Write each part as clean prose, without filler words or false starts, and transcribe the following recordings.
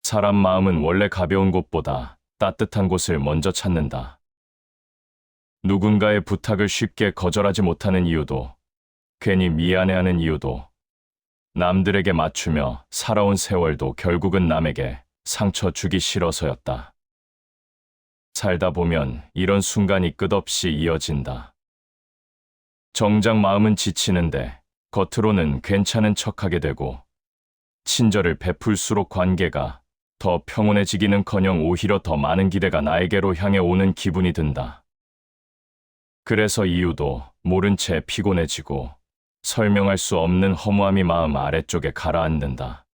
사람 마음은 원래 가벼운 곳보다 따뜻한 곳을 먼저 찾는다. 누군가의 부탁을 쉽게 거절하지 못하는 이유도, 괜히 미안해하는 이유도, 남들에게 맞추며 살아온 세월도 결국은 남에게 상처 주기 싫어서였다. 살다 보면 이런 순간이 끝없이 이어진다. 정작 마음은 지치는데 겉으로는 괜찮은 척하게 되고, 친절을 베풀수록 관계가 더 평온해지기는커녕 오히려 더 많은 기대가 나에게로 향해 오는 기분이 든다. 그래서 이유도 모른 채 피곤해지고 설명할 수 없는 허무함이 마음 아래쪽에 가라앉는다.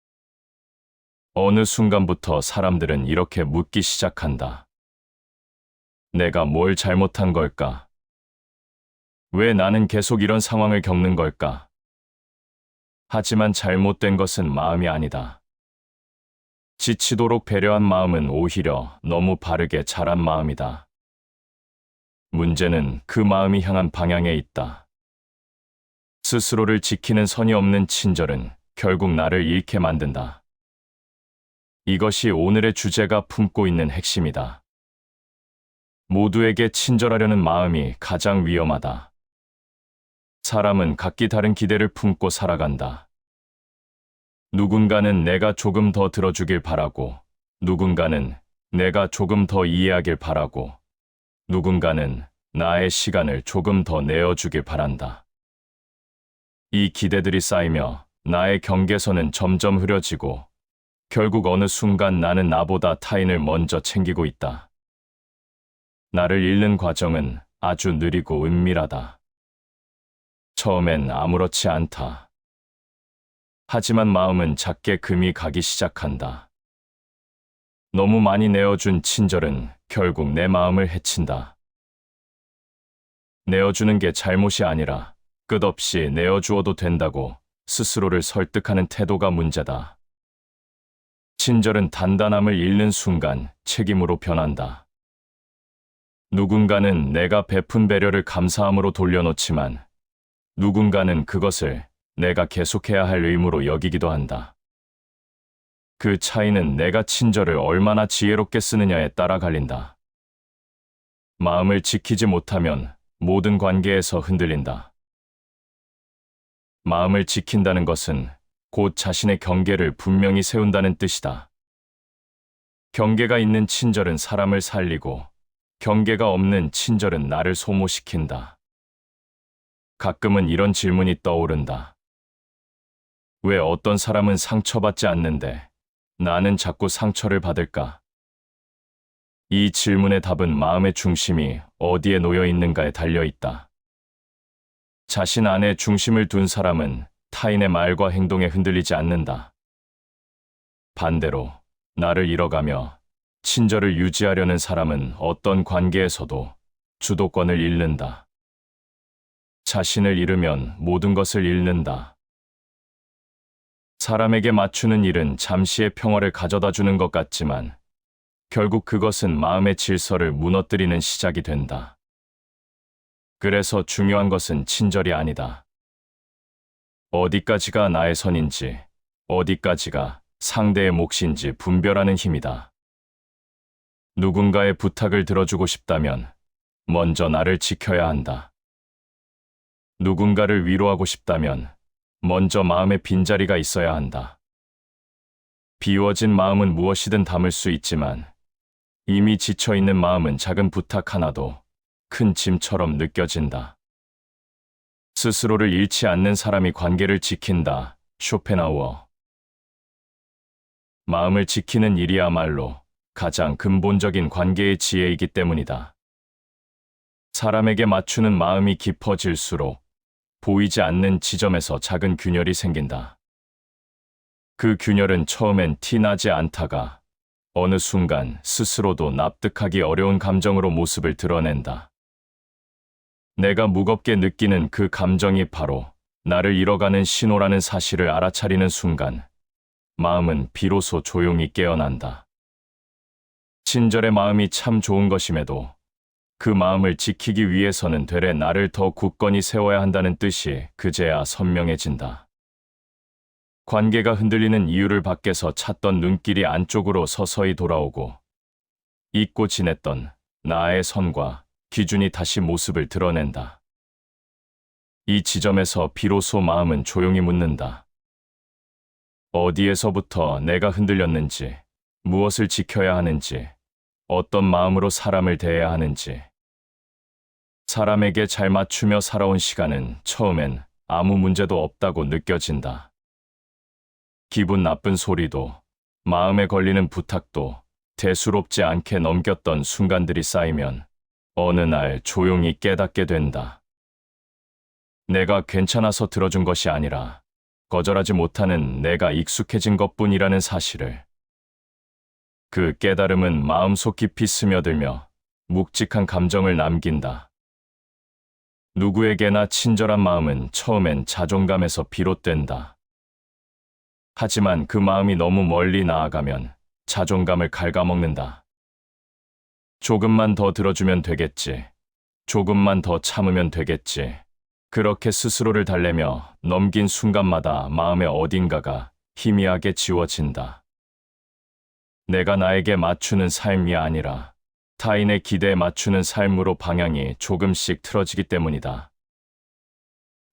어느 순간부터 사람들은 이렇게 묻기 시작한다. 내가 뭘 잘못한 걸까? 왜 나는 계속 이런 상황을 겪는 걸까? 하지만 잘못된 것은 마음이 아니다. 지치도록 배려한 마음은 오히려 너무 바르게 자란 마음이다. 문제는 그 마음이 향한 방향에 있다. 스스로를 지키는 선이 없는 친절은 결국 나를 잃게 만든다. 이것이 오늘의 주제가 품고 있는 핵심이다. 모두에게 친절하려는 마음이 가장 위험하다. 사람은 각기 다른 기대를 품고 살아간다. 누군가는 내가 조금 더 들어주길 바라고, 누군가는 내가 조금 더 이해하길 바라고, 누군가는 나의 시간을 조금 더 내어주길 바란다. 이 기대들이 쌓이며 나의 경계선은 점점 흐려지고, 결국 어느 순간 나는 나보다 타인을 먼저 챙기고 있다. 나를 잃는 과정은 아주 느리고 은밀하다. 처음엔 아무렇지 않다. 하지만 마음은 작게 금이 가기 시작한다. 너무 많이 내어준 친절은 결국 내 마음을 해친다. 내어주는 게 잘못이 아니라 끝없이 내어주어도 된다고 스스로를 설득하는 태도가 문제다. 친절은 단단함을 잃는 순간 책임으로 변한다. 누군가는 내가 베푼 배려를 감사함으로 돌려놓지만, 누군가는 그것을 내가 계속해야 할 의무로 여기기도 한다. 그 차이는 내가 친절을 얼마나 지혜롭게 쓰느냐에 따라 갈린다. 마음을 지키지 못하면 모든 관계에서 흔들린다. 마음을 지킨다는 것은 곧 자신의 경계를 분명히 세운다는 뜻이다. 경계가 있는 친절은 사람을 살리고, 경계가 없는 친절은 나를 소모시킨다. 가끔은 이런 질문이 떠오른다. 왜 어떤 사람은 상처받지 않는데 나는 자꾸 상처를 받을까? 이 질문의 답은 마음의 중심이 어디에 놓여 있는가에 달려 있다. 자신 안에 중심을 둔 사람은 타인의 말과 행동에 흔들리지 않는다. 반대로 나를 잃어가며 친절을 유지하려는 사람은 어떤 관계에서도 주도권을 잃는다. 자신을 잃으면 모든 것을 잃는다. 사람에게 맞추는 일은 잠시의 평화를 가져다 주는 것 같지만, 결국 그것은 마음의 질서를 무너뜨리는 시작이 된다. 그래서 중요한 것은 친절이 아니다. 어디까지가 나의 선인지, 어디까지가 상대의 몫인지 분별하는 힘이다. 누군가의 부탁을 들어주고 싶다면 먼저 나를 지켜야 한다. 누군가를 위로하고 싶다면 먼저 마음의 빈자리가 있어야 한다. 비워진 마음은 무엇이든 담을 수 있지만, 이미 지쳐있는 마음은 작은 부탁 하나도 큰 짐처럼 느껴진다. 스스로를 잃지 않는 사람이 관계를 지킨다. 쇼펜하우어. 마음을 지키는 일이야말로 가장 근본적인 관계의 지혜이기 때문이다. 사람에게 맞추는 마음이 깊어질수록 보이지 않는 지점에서 작은 균열이 생긴다. 그 균열은 처음엔 티나지 않다가 어느 순간 스스로도 납득하기 어려운 감정으로 모습을 드러낸다. 내가 무겁게 느끼는 그 감정이 바로 나를 잃어가는 신호라는 사실을 알아차리는 순간, 마음은 비로소 조용히 깨어난다. 친절의 마음이 참 좋은 것임에도 그 마음을 지키기 위해서는 되레 나를 더 굳건히 세워야 한다는 뜻이 그제야 선명해진다. 관계가 흔들리는 이유를 밖에서 찾던 눈길이 안쪽으로 서서히 돌아오고 잊고 지냈던 나의 선과 기준이 다시 모습을 드러낸다. 이 지점에서 비로소 마음은 조용히 묻는다. 어디에서부터 내가 흔들렸는지, 무엇을 지켜야 하는지, 어떤 마음으로 사람을 대해야 하는지. 사람에게 잘 맞추며 살아온 시간은 처음엔 아무 문제도 없다고 느껴진다. 기분 나쁜 소리도, 마음에 걸리는 부탁도 대수롭지 않게 넘겼던 순간들이 쌓이면 어느 날 조용히 깨닫게 된다. 내가 괜찮아서 들어준 것이 아니라 거절하지 못하는 내가 익숙해진 것뿐이라는 사실을. 그 깨달음은 마음속 깊이 스며들며 묵직한 감정을 남긴다. 누구에게나 친절한 마음은 처음엔 자존감에서 비롯된다. 하지만 그 마음이 너무 멀리 나아가면 자존감을 갉아먹는다. 조금만 더 들어주면 되겠지. 조금만 더 참으면 되겠지. 그렇게 스스로를 달래며 넘긴 순간마다 마음의 어딘가가 희미하게 지워진다. 내가 나에게 맞추는 삶이 아니라 타인의 기대에 맞추는 삶으로 방향이 조금씩 틀어지기 때문이다.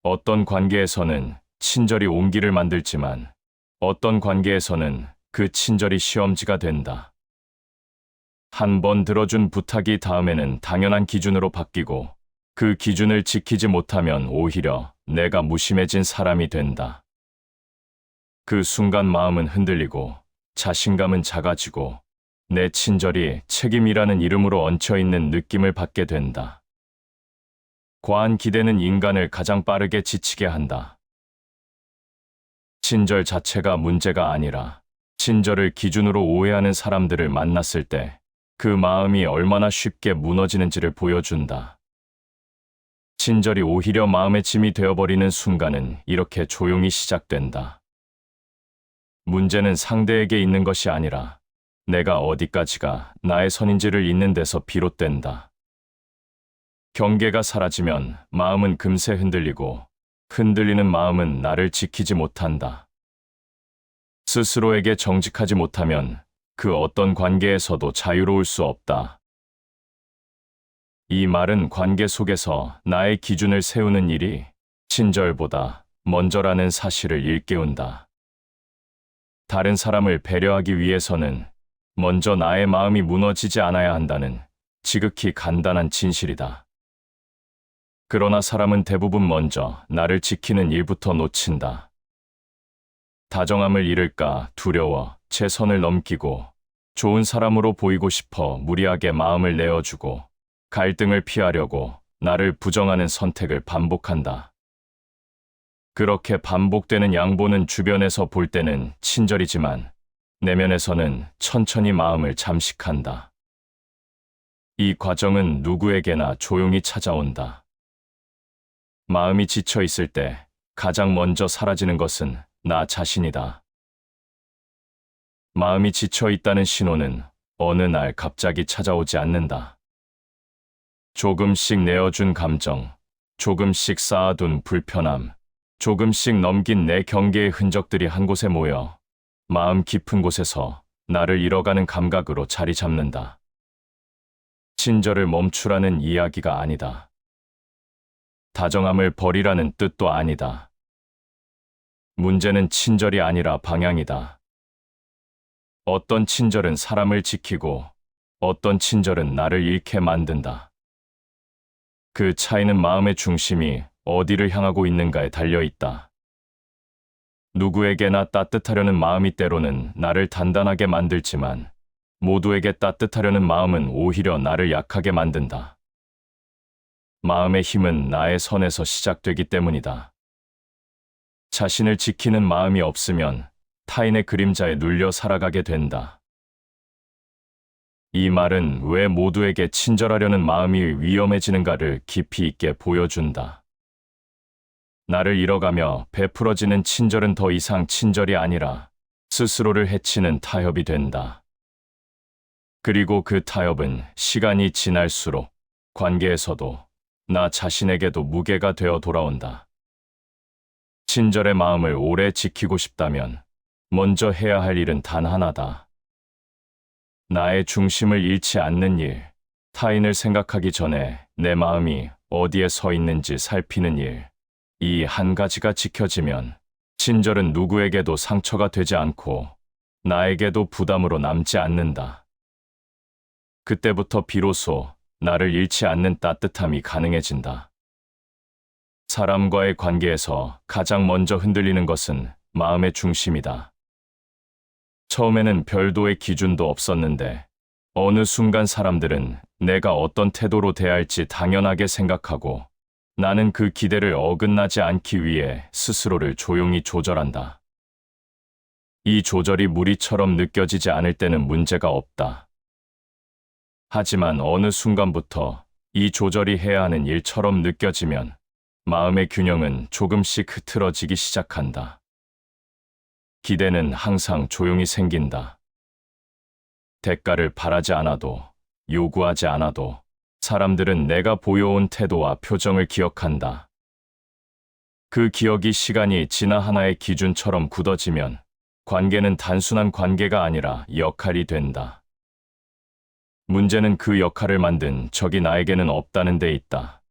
어떤 관계에서는 친절이 온기를 만들지만 어떤 관계에서는 그 친절이 시험지가 된다. 한 번 들어준 부탁이 다음에는 당연한 기준으로 바뀌고 그 기준을 지키지 못하면 오히려 내가 무심해진 사람이 된다. 그 순간 마음은 흔들리고 자신감은 작아지고 내 친절이 책임이라는 이름으로 얹혀있는 느낌을 받게 된다. 과한 기대는 인간을 가장 빠르게 지치게 한다. 친절 자체가 문제가 아니라 친절을 기준으로 오해하는 사람들을 만났을 때 그 마음이 얼마나 쉽게 무너지는지를 보여준다. 친절이 오히려 마음의 짐이 되어버리는 순간은 이렇게 조용히 시작된다. 문제는 상대에게 있는 것이 아니라 내가 어디까지가 나의 선인지를 잇는 데서 비롯된다. 경계가 사라지면 마음은 금세 흔들리고 흔들리는 마음은 나를 지키지 못한다. 스스로에게 정직하지 못하면 그 어떤 관계에서도 자유로울 수 없다. 이 말은 관계 속에서 나의 기준을 세우는 일이 친절보다 먼저라는 사실을 일깨운다. 다른 사람을 배려하기 위해서는 먼저 나의 마음이 무너지지 않아야 한다는 지극히 간단한 진실이다. 그러나 사람은 대부분 먼저 나를 지키는 일부터 놓친다. 다정함을 잃을까 두려워 제 선을 넘기고 좋은 사람으로 보이고 싶어 무리하게 마음을 내어주고 갈등을 피하려고 나를 부정하는 선택을 반복한다. 그렇게 반복되는 양보는 주변에서 볼 때는 친절이지만 내면에서는 천천히 마음을 잠식한다. 이 과정은 누구에게나 조용히 찾아온다. 마음이 지쳐 있을 때 가장 먼저 사라지는 것은 나 자신이다. 마음이 지쳐 있다는 신호는 어느 날 갑자기 찾아오지 않는다. 조금씩 내어준 감정, 조금씩 쌓아둔 불편함, 조금씩 넘긴 내 경계의 흔적들이 한 곳에 모여 마음 깊은 곳에서 나를 잃어가는 감각으로 자리 잡는다. 친절을 멈추라는 이야기가 아니다. 다정함을 버리라는 뜻도 아니다. 문제는 친절이 아니라 방향이다. 어떤 친절은 사람을 지키고 어떤 친절은 나를 잃게 만든다. 그 차이는 마음의 중심이 어디를 향하고 있는가에 달려 있다. 누구에게나 따뜻하려는 마음이 때로는 나를 단단하게 만들지만 모두에게 따뜻하려는 마음은 오히려 나를 약하게 만든다. 마음의 힘은 나의 선에서 시작되기 때문이다. 자신을 지키는 마음이 없으면 타인의 그림자에 눌려 살아가게 된다. 이 말은 왜 모두에게 친절하려는 마음이 위험해지는가를 깊이 있게 보여준다. 나를 잃어가며 베풀어지는 친절은 더 이상 친절이 아니라 스스로를 해치는 타협이 된다. 그리고 그 타협은 시간이 지날수록 관계에서도 나 자신에게도 무게가 되어 돌아온다. 친절의 마음을 오래 지키고 싶다면 먼저 해야 할 일은 단 하나다. 나의 중심을 잃지 않는 일, 타인을 생각하기 전에 내 마음이 어디에 서 있는지 살피는 일. 이 한 가지가 지켜지면 친절은 누구에게도 상처가 되지 않고 나에게도 부담으로 남지 않는다. 그때부터 비로소 나를 잃지 않는 따뜻함이 가능해진다. 사람과의 관계에서 가장 먼저 흔들리는 것은 마음의 중심이다. 처음에는 별도의 기준도 없었는데 어느 순간 사람들은 내가 어떤 태도로 대할지 당연하게 생각하고 나는 그 기대를 어긋나지 않기 위해 스스로를 조용히 조절한다. 이 조절이 무리처럼 느껴지지 않을 때는 문제가 없다. 하지만 어느 순간부터 이 조절이 해야 하는 일처럼 느껴지면 마음의 균형은 조금씩 흐트러지기 시작한다. 기대는 항상 조용히 생긴다. 대가를 바라지 않아도, 요구하지 않아도 사람들은 내가 보여온 태도와 표정을 기억한다. 그 기억이 시간이 지나 하나의 기준처럼 굳어지면 관계는 단순한 관계가 아니라 역할이 된다. 문제는 그 역할을 만든 적이 나에게는 없다는 데 있다.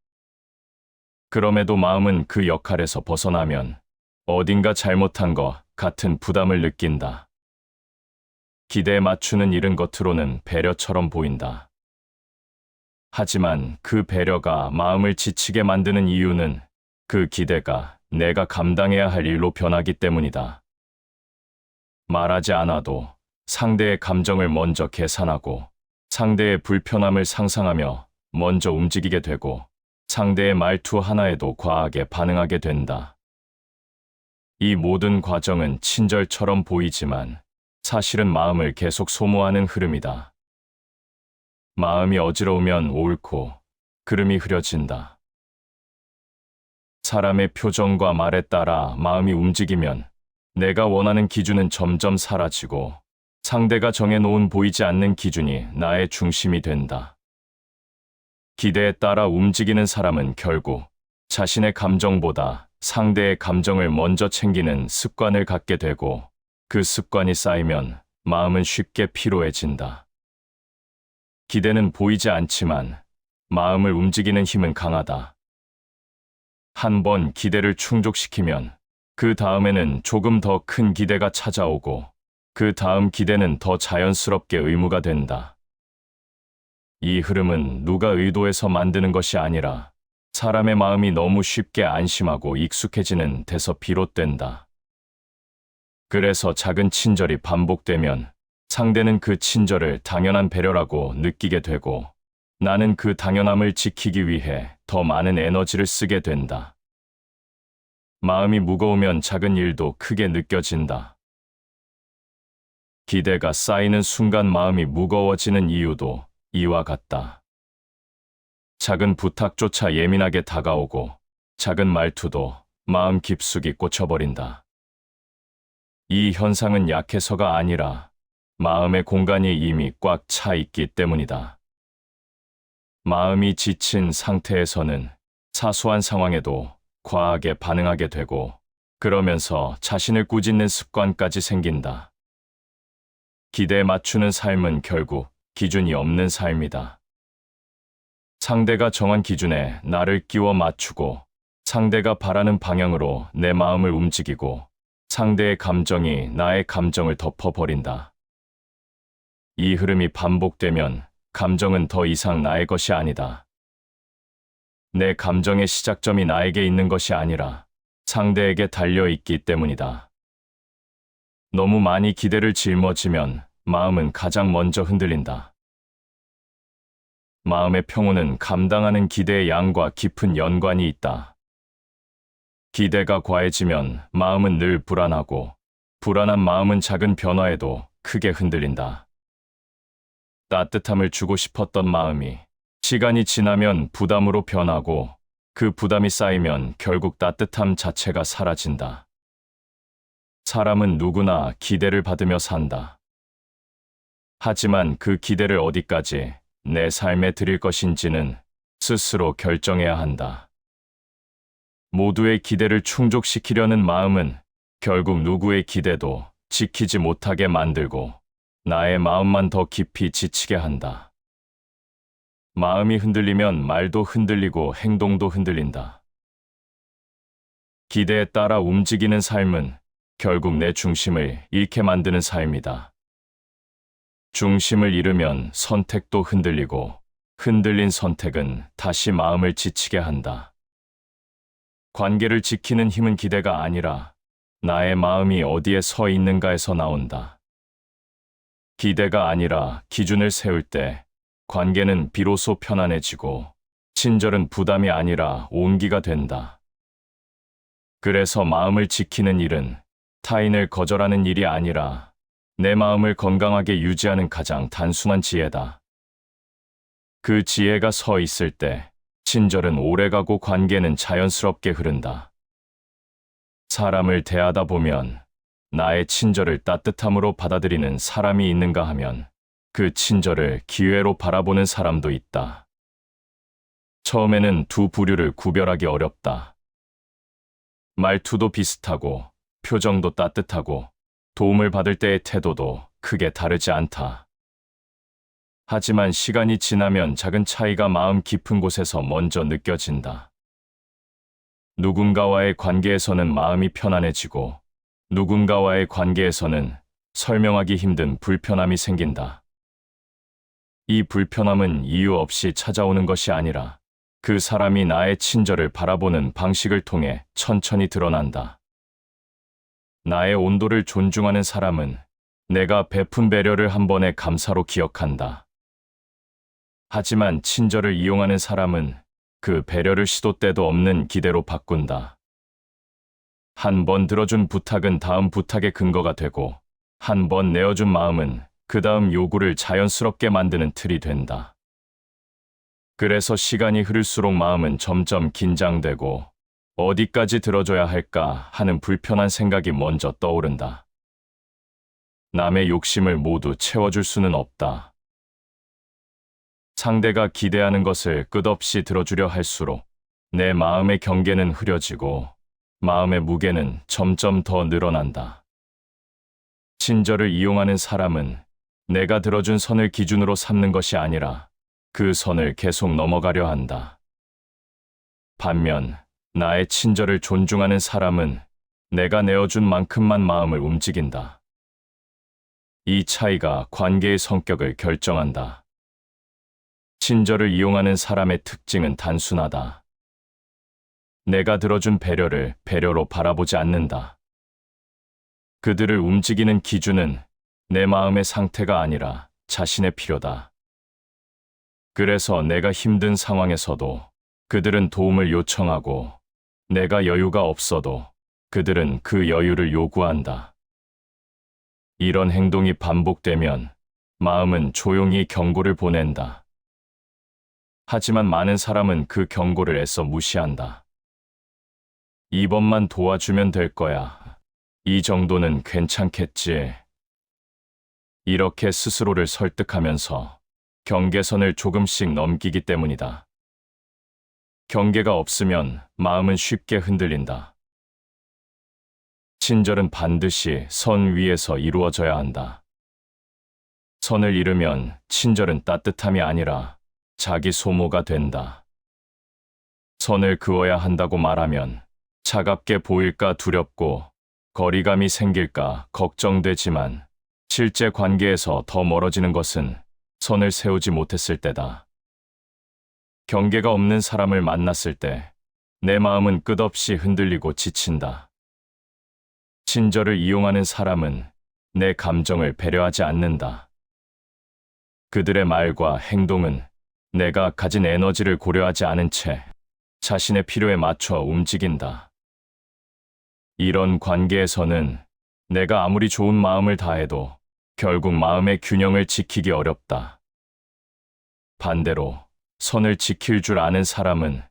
그럼에도 마음은 그 역할에서 벗어나면 어딘가 잘못한 것 같은 부담을 느낀다. 기대에 맞추는 일은 겉으로는 배려처럼 보인다. 하지만 그 배려가 마음을 지치게 만드는 이유는 그 기대가 내가 감당해야 할 일로 변하기 때문이다. 말하지 않아도 상대의 감정을 먼저 계산하고 상대의 불편함을 상상하며 먼저 움직이게 되고 상대의 말투 하나에도 과하게 반응하게 된다. 이 모든 과정은 친절처럼 보이지만 사실은 마음을 계속 소모하는 흐름이다. 마음이 어지러우면 옳고 그름이 흐려진다. 사람의 표정과 말에 따라 마음이 움직이면 내가 원하는 기준은 점점 사라지고 상대가 정해놓은 보이지 않는 기준이 나의 중심이 된다. 기대에 따라 움직이는 사람은 결국 자신의 감정보다 상대의 감정을 먼저 챙기는 습관을 갖게 되고 그 습관이 쌓이면 마음은 쉽게 피로해진다. 기대는 보이지 않지만 마음을 움직이는 힘은 강하다. 한 번 기대를 충족시키면 그 다음에는 조금 더 큰 기대가 찾아오고 그 다음 기대는 더 자연스럽게 의무가 된다. 이 흐름은 누가 의도해서 만드는 것이 아니라 사람의 마음이 너무 쉽게 안심하고 익숙해지는 데서 비롯된다. 그래서 작은 친절이 반복되면 상대는 그 친절을 당연한 배려라고 느끼게 되고 나는 그 당연함을 지키기 위해 더 많은 에너지를 쓰게 된다. 마음이 무거우면 작은 일도 크게 느껴진다. 기대가 쌓이는 순간 마음이 무거워지는 이유도 이와 같다. 작은 부탁조차 예민하게 다가오고 작은 말투도 마음 깊숙이 꽂혀버린다. 이 현상은 약해서가 아니라 마음의 공간이 이미 꽉 차 있기 때문이다. 마음이 지친 상태에서는 사소한 상황에도 과하게 반응하게 되고 그러면서 자신을 꾸짖는 습관까지 생긴다. 기대에 맞추는 삶은 결국 기준이 없는 삶이다. 상대가 정한 기준에 나를 끼워 맞추고 상대가 바라는 방향으로 내 마음을 움직이고 상대의 감정이 나의 감정을 덮어버린다. 이 흐름이 반복되면 감정은 더 이상 나의 것이 아니다. 내 감정의 시작점이 나에게 있는 것이 아니라 상대에게 달려있기 때문이다. 너무 많이 기대를 짊어지면 마음은 가장 먼저 흔들린다. 마음의 평온은 감당하는 기대의 양과 깊은 연관이 있다. 기대가 과해지면 마음은 늘 불안하고 불안한 마음은 작은 변화에도 크게 흔들린다. 따뜻함을 주고 싶었던 마음이 시간이 지나면 부담으로 변하고 그 부담이 쌓이면 결국 따뜻함 자체가 사라진다. 사람은 누구나 기대를 받으며 산다. 하지만 그 기대를 어디까지 내 삶에 드릴 것인지는 스스로 결정해야 한다. 모두의 기대를 충족시키려는 마음은 결국 누구의 기대도 지키지 못하게 만들고 나의 마음만 더 깊이 지치게 한다. 마음이 흔들리면 말도 흔들리고 행동도 흔들린다. 기대에 따라 움직이는 삶은 결국 내 중심을 잃게 만드는 삶이다. 중심을 잃으면 선택도 흔들리고 흔들린 선택은 다시 마음을 지치게 한다. 관계를 지키는 힘은 기대가 아니라 나의 마음이 어디에 서 있는가에서 나온다. 기대가 아니라 기준을 세울 때 관계는 비로소 편안해지고 친절은 부담이 아니라 온기가 된다. 그래서 마음을 지키는 일은 타인을 거절하는 일이 아니라 내 마음을 건강하게 유지하는 가장 단순한 지혜다. 그 지혜가 서 있을 때 친절은 오래가고 관계는 자연스럽게 흐른다. 사람을 대하다 보면 나의 친절을 따뜻함으로 받아들이는 사람이 있는가 하면 그 친절을 기회로 바라보는 사람도 있다. 처음에는 두 부류를 구별하기 어렵다. 말투도 비슷하고 표정도 따뜻하고 도움을 받을 때의 태도도 크게 다르지 않다. 하지만 시간이 지나면 작은 차이가 마음 깊은 곳에서 먼저 느껴진다. 누군가와의 관계에서는 마음이 편안해지고 누군가와의 관계에서는 설명하기 힘든 불편함이 생긴다. 이 불편함은 이유 없이 찾아오는 것이 아니라 그 사람이 나의 친절을 바라보는 방식을 통해 천천히 드러난다. 나의 온도를 존중하는 사람은 내가 베푼 배려를 한 번의 감사로 기억한다. 하지만 친절을 이용하는 사람은 그 배려를 시도 때도 없는 기대로 바꾼다. 한 번 들어준 부탁은 다음 부탁의 근거가 되고 한 번 내어준 마음은 그 다음 요구를 자연스럽게 만드는 틀이 된다. 그래서 시간이 흐를수록 마음은 점점 긴장되고 어디까지 들어줘야 할까 하는 불편한 생각이 먼저 떠오른다. 남의 욕심을 모두 채워줄 수는 없다. 상대가 기대하는 것을 끝없이 들어주려 할수록 내 마음의 경계는 흐려지고 마음의 무게는 점점 더 늘어난다. 친절을 이용하는 사람은 내가 들어준 선을 기준으로 삼는 것이 아니라 그 선을 계속 넘어가려 한다. 반면 나의 친절을 존중하는 사람은 내가 내어준 만큼만 마음을 움직인다. 이 차이가 관계의 성격을 결정한다. 친절을 이용하는 사람의 특징은 단순하다. 내가 들어준 배려를 배려로 바라보지 않는다. 그들을 움직이는 기준은 내 마음의 상태가 아니라 자신의 필요다. 그래서 내가 힘든 상황에서도 그들은 도움을 요청하고 내가 여유가 없어도 그들은 그 여유를 요구한다. 이런 행동이 반복되면 마음은 조용히 경고를 보낸다. 하지만 많은 사람은 그 경고를 애써 무시한다. 이번만 도와주면 될 거야. 이 정도는 괜찮겠지. 이렇게 스스로를 설득하면서 경계선을 조금씩 넘기기 때문이다. 경계가 없으면 마음은 쉽게 흔들린다. 친절은 반드시 선 위에서 이루어져야 한다. 선을 잃으면 친절은 따뜻함이 아니라 자기 소모가 된다. 선을 그어야 한다고 말하면 차갑게 보일까 두렵고 거리감이 생길까 걱정되지만 실제 관계에서 더 멀어지는 것은 선을 세우지 못했을 때다. 경계가 없는 사람을 만났을 때 내 마음은 끝없이 흔들리고 지친다. 친절을 이용하는 사람은 내 감정을 배려하지 않는다. 그들의 말과 행동은 내가 가진 에너지를 고려하지 않은 채 자신의 필요에 맞춰 움직인다. 이런 관계에서는 내가 아무리 좋은 마음을 다해도 결국 마음의 균형을 지키기 어렵다. 반대로 선을 지킬 줄 아는 사람은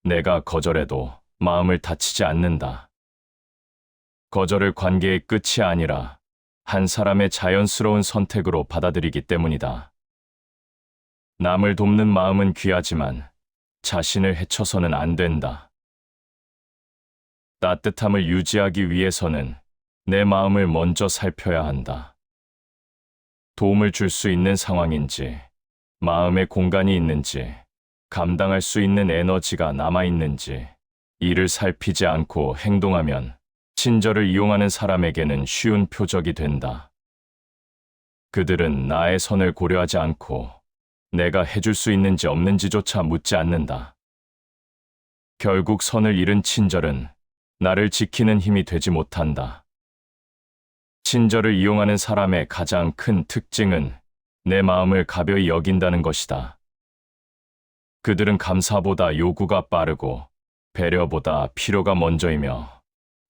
내가 거절해도 마음을 다치지 않는다. 거절을 관계의 끝이 아니라 한 사람의 자연스러운 선택으로 받아들이기 때문이다. 남을 돕는 마음은 귀하지만 자신을 해쳐서는 안 된다. 따뜻함을 유지하기 위해서는 내 마음을 먼저 살펴야 한다. 도움을 줄 수 있는 상황인지, 마음의 공간이 있는지, 감당할 수 있는 에너지가 남아있는지, 이를 살피지 않고 행동하면 친절을 이용하는 사람에게는 쉬운 표적이 된다. 그들은 나의 선을 고려하지 않고 내가 해줄 수 있는지 없는지조차 묻지 않는다. 결국 선을 잃은 친절은 나를 지키는 힘이 되지 못한다. 친절을 이용하는 사람의 가장 큰 특징은 내 마음을 가벼이 여긴다는 것이다. 그들은 감사보다 요구가 빠르고 배려보다 필요가 먼저이며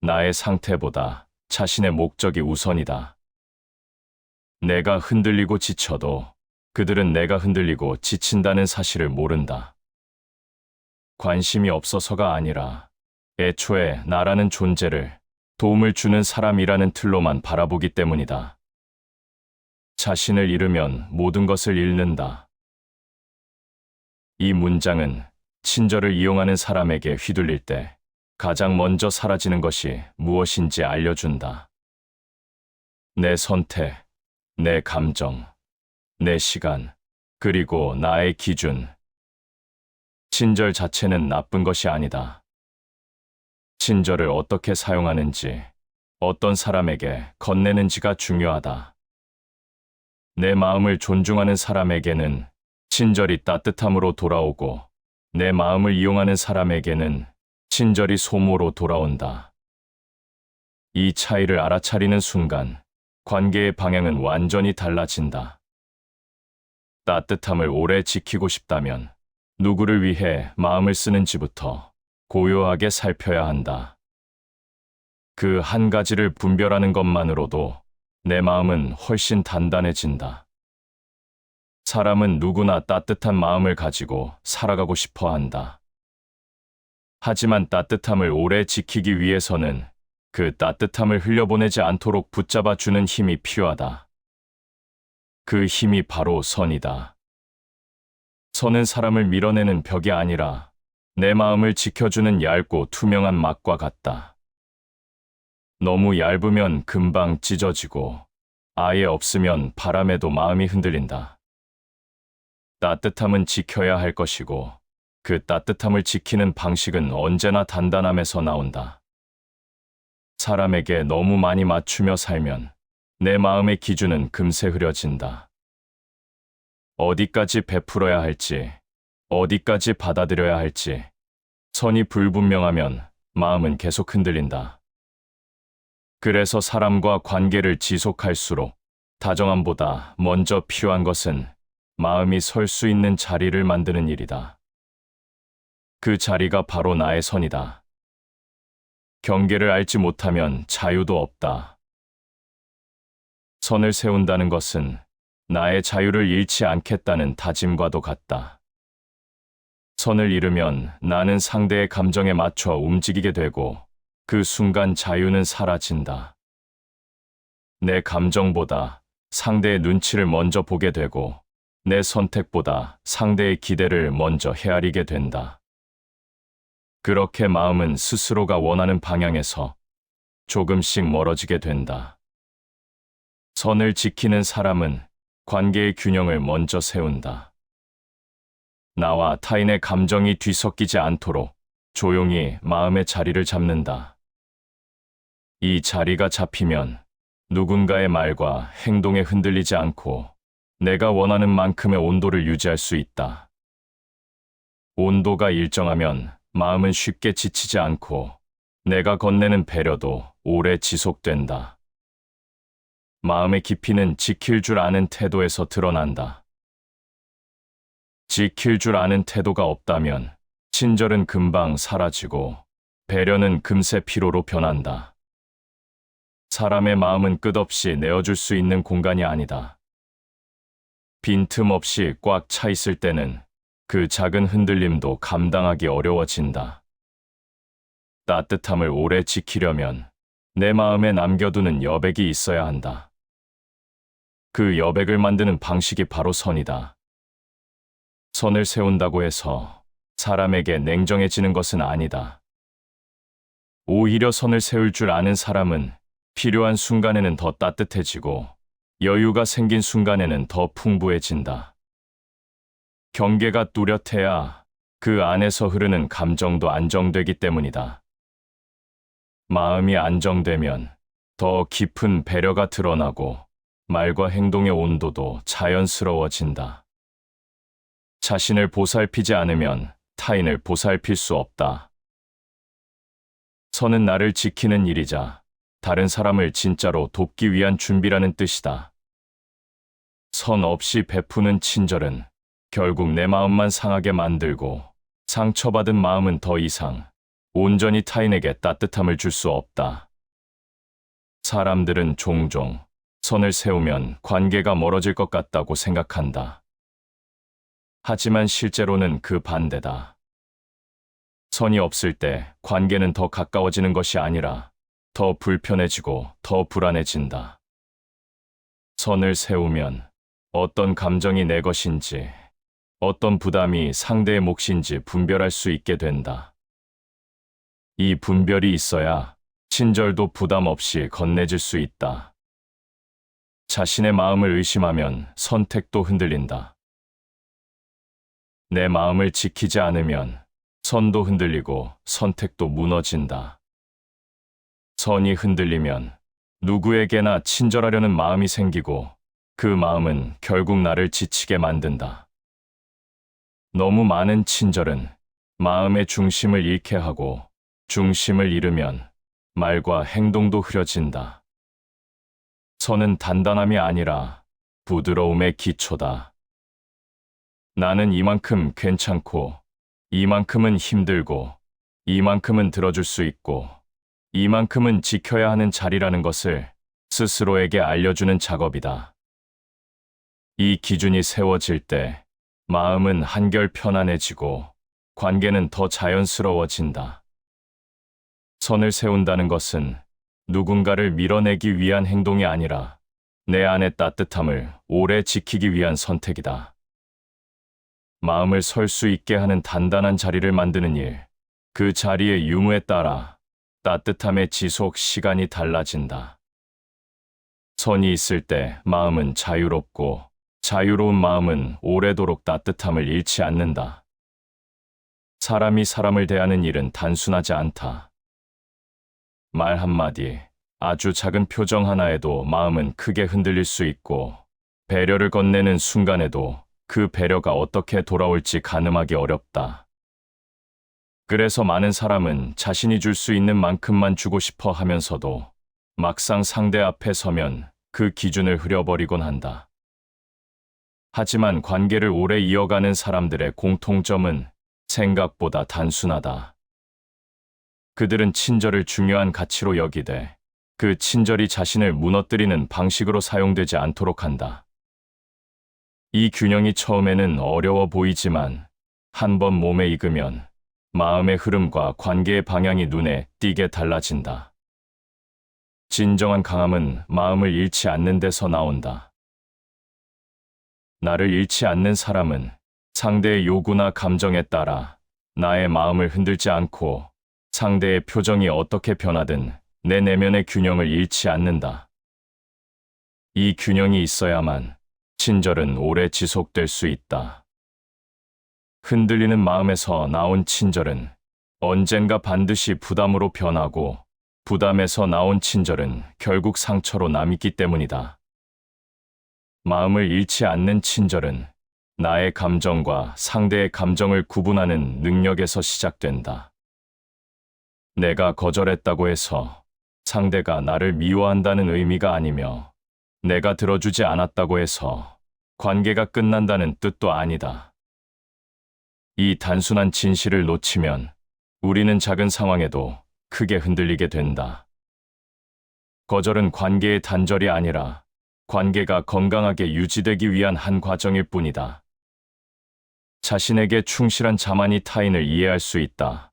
나의 상태보다 자신의 목적이 우선이다. 내가 흔들리고 지쳐도 그들은 내가 흔들리고 지친다는 사실을 모른다. 관심이 없어서가 아니라 애초에 나라는 존재를 도움을 주는 사람이라는 틀로만 바라보기 때문이다. 자신을 잃으면 모든 것을 잃는다. 이 문장은 친절을 이용하는 사람에게 휘둘릴 때 가장 먼저 사라지는 것이 무엇인지 알려준다. 내 선택, 내 감정, 내 시간, 그리고 나의 기준. 친절 자체는 나쁜 것이 아니다. 친절을 어떻게 사용하는지, 어떤 사람에게 건네는지가 중요하다. 내 마음을 존중하는 사람에게는 친절이 따뜻함으로 돌아오고, 내 마음을 이용하는 사람에게는 친절이 소모로 돌아온다. 이 차이를 알아차리는 순간, 관계의 방향은 완전히 달라진다. 따뜻함을 오래 지키고 싶다면, 누구를 위해 마음을 쓰는지부터 고요하게 살펴야 한다. 그 한 가지를 분별하는 것만으로도 내 마음은 훨씬 단단해진다. 사람은 누구나 따뜻한 마음을 가지고 살아가고 싶어 한다. 하지만 따뜻함을 오래 지키기 위해서는 그 따뜻함을 흘려보내지 않도록 붙잡아 주는 힘이 필요하다. 그 힘이 바로 선이다. 선은 사람을 밀어내는 벽이 아니라 내 마음을 지켜주는 얇고 투명한 막과 같다. 너무 얇으면 금방 찢어지고 아예 없으면 바람에도 마음이 흔들린다. 따뜻함은 지켜야 할 것이고 그 따뜻함을 지키는 방식은 언제나 단단함에서 나온다. 사람에게 너무 많이 맞추며 살면 내 마음의 기준은 금세 흐려진다. 어디까지 베풀어야 할지, 어디까지 받아들여야 할지, 선이 불분명하면 마음은 계속 흔들린다. 그래서 사람과 관계를 지속할수록 다정함보다 먼저 필요한 것은 마음이 설 수 있는 자리를 만드는 일이다. 그 자리가 바로 나의 선이다. 경계를 알지 못하면 자유도 없다. 선을 세운다는 것은 나의 자유를 잃지 않겠다는 다짐과도 같다. 선을 잃으면 나는 상대의 감정에 맞춰 움직이게 되고 그 순간 자유는 사라진다. 내 감정보다 상대의 눈치를 먼저 보게 되고 내 선택보다 상대의 기대를 먼저 헤아리게 된다. 그렇게 마음은 스스로가 원하는 방향에서 조금씩 멀어지게 된다. 선을 지키는 사람은 관계의 균형을 먼저 세운다. 나와 타인의 감정이 뒤섞이지 않도록 조용히 마음의 자리를 잡는다. 이 자리가 잡히면 누군가의 말과 행동에 흔들리지 않고 내가 원하는 만큼의 온도를 유지할 수 있다. 온도가 일정하면 마음은 쉽게 지치지 않고 내가 건네는 배려도 오래 지속된다. 마음의 깊이는 지킬 줄 아는 태도에서 드러난다. 지킬 줄 아는 태도가 없다면 친절은 금방 사라지고 배려는 금세 피로로 변한다. 사람의 마음은 끝없이 내어줄 수 있는 공간이 아니다. 빈틈없이 꽉 차 있을 때는 그 작은 흔들림도 감당하기 어려워진다. 따뜻함을 오래 지키려면 내 마음에 남겨두는 여백이 있어야 한다. 그 여백을 만드는 방식이 바로 선이다. 선을 세운다고 해서 사람에게 냉정해지는 것은 아니다. 오히려 선을 세울 줄 아는 사람은 필요한 순간에는 더 따뜻해지고 여유가 생긴 순간에는 더 풍부해진다. 경계가 뚜렷해야 그 안에서 흐르는 감정도 안정되기 때문이다. 마음이 안정되면 더 깊은 배려가 드러나고 말과 행동의 온도도 자연스러워진다. 자신을 보살피지 않으면 타인을 보살필 수 없다. 선은 나를 지키는 일이자 다른 사람을 진짜로 돕기 위한 준비라는 뜻이다. 선 없이 베푸는 친절은 결국 내 마음만 상하게 만들고 상처받은 마음은 더 이상 온전히 타인에게 따뜻함을 줄 수 없다. 사람들은 종종 선을 세우면 관계가 멀어질 것 같다고 생각한다. 하지만 실제로는 그 반대다. 선이 없을 때 관계는 더 가까워지는 것이 아니라 더 불편해지고 더 불안해진다. 선을 세우면 어떤 감정이 내 것인지, 어떤 부담이 상대의 몫인지 분별할 수 있게 된다. 이 분별이 있어야 친절도 부담 없이 건네질 수 있다. 자신의 마음을 의심하면 선택도 흔들린다. 내 마음을 지키지 않으면 선도 흔들리고 선택도 무너진다. 선이 흔들리면 누구에게나 친절하려는 마음이 생기고 그 마음은 결국 나를 지치게 만든다. 너무 많은 친절은 마음의 중심을 잃게 하고 중심을 잃으면 말과 행동도 흐려진다. 선은 단단함이 아니라 부드러움의 기초다. 나는 이만큼 괜찮고, 이만큼은 힘들고, 이만큼은 들어줄 수 있고, 이만큼은 지켜야 하는 자리라는 것을 스스로에게 알려주는 작업이다. 이 기준이 세워질 때 마음은 한결 편안해지고 관계는 더 자연스러워진다. 선을 세운다는 것은 누군가를 밀어내기 위한 행동이 아니라 내 안의 따뜻함을 오래 지키기 위한 선택이다. 마음을 설 수 있게 하는 단단한 자리를 만드는 일, 그 자리의 유무에 따라 따뜻함의 지속 시간이 달라진다. 선이 있을 때 마음은 자유롭고 자유로운 마음은 오래도록 따뜻함을 잃지 않는다. 사람이 사람을 대하는 일은 단순하지 않다. 말 한마디, 아주 작은 표정 하나에도 마음은 크게 흔들릴 수 있고 배려를 건네는 순간에도 그 배려가 어떻게 돌아올지 가늠하기 어렵다. 그래서 많은 사람은 자신이 줄 수 있는 만큼만 주고 싶어 하면서도 막상 상대 앞에 서면 그 기준을 흐려버리곤 한다. 하지만 관계를 오래 이어가는 사람들의 공통점은 생각보다 단순하다. 그들은 친절을 중요한 가치로 여기되 그 친절이 자신을 무너뜨리는 방식으로 사용되지 않도록 한다. 이 균형이 처음에는 어려워 보이지만 한번 몸에 익으면 마음의 흐름과 관계의 방향이 눈에 띄게 달라진다. 진정한 강함은 마음을 잃지 않는 데서 나온다. 나를 잃지 않는 사람은 상대의 요구나 감정에 따라 나의 마음을 흔들지 않고 상대의 표정이 어떻게 변하든 내 내면의 균형을 잃지 않는다. 이 균형이 있어야만 친절은 오래 지속될 수 있다. 흔들리는 마음에서 나온 친절은 언젠가 반드시 부담으로 변하고 부담에서 나온 친절은 결국 상처로 남기 때문이다. 마음을 잃지 않는 친절은 나의 감정과 상대의 감정을 구분하는 능력에서 시작된다. 내가 거절했다고 해서 상대가 나를 미워한다는 의미가 아니며 내가 들어주지 않았다고 해서 관계가 끝난다는 뜻도 아니다. 이 단순한 진실을 놓치면 우리는 작은 상황에도 크게 흔들리게 된다. 거절은 관계의 단절이 아니라 관계가 건강하게 유지되기 위한 한 과정일 뿐이다. 자신에게 충실한 자만이 타인을 이해할 수 있다.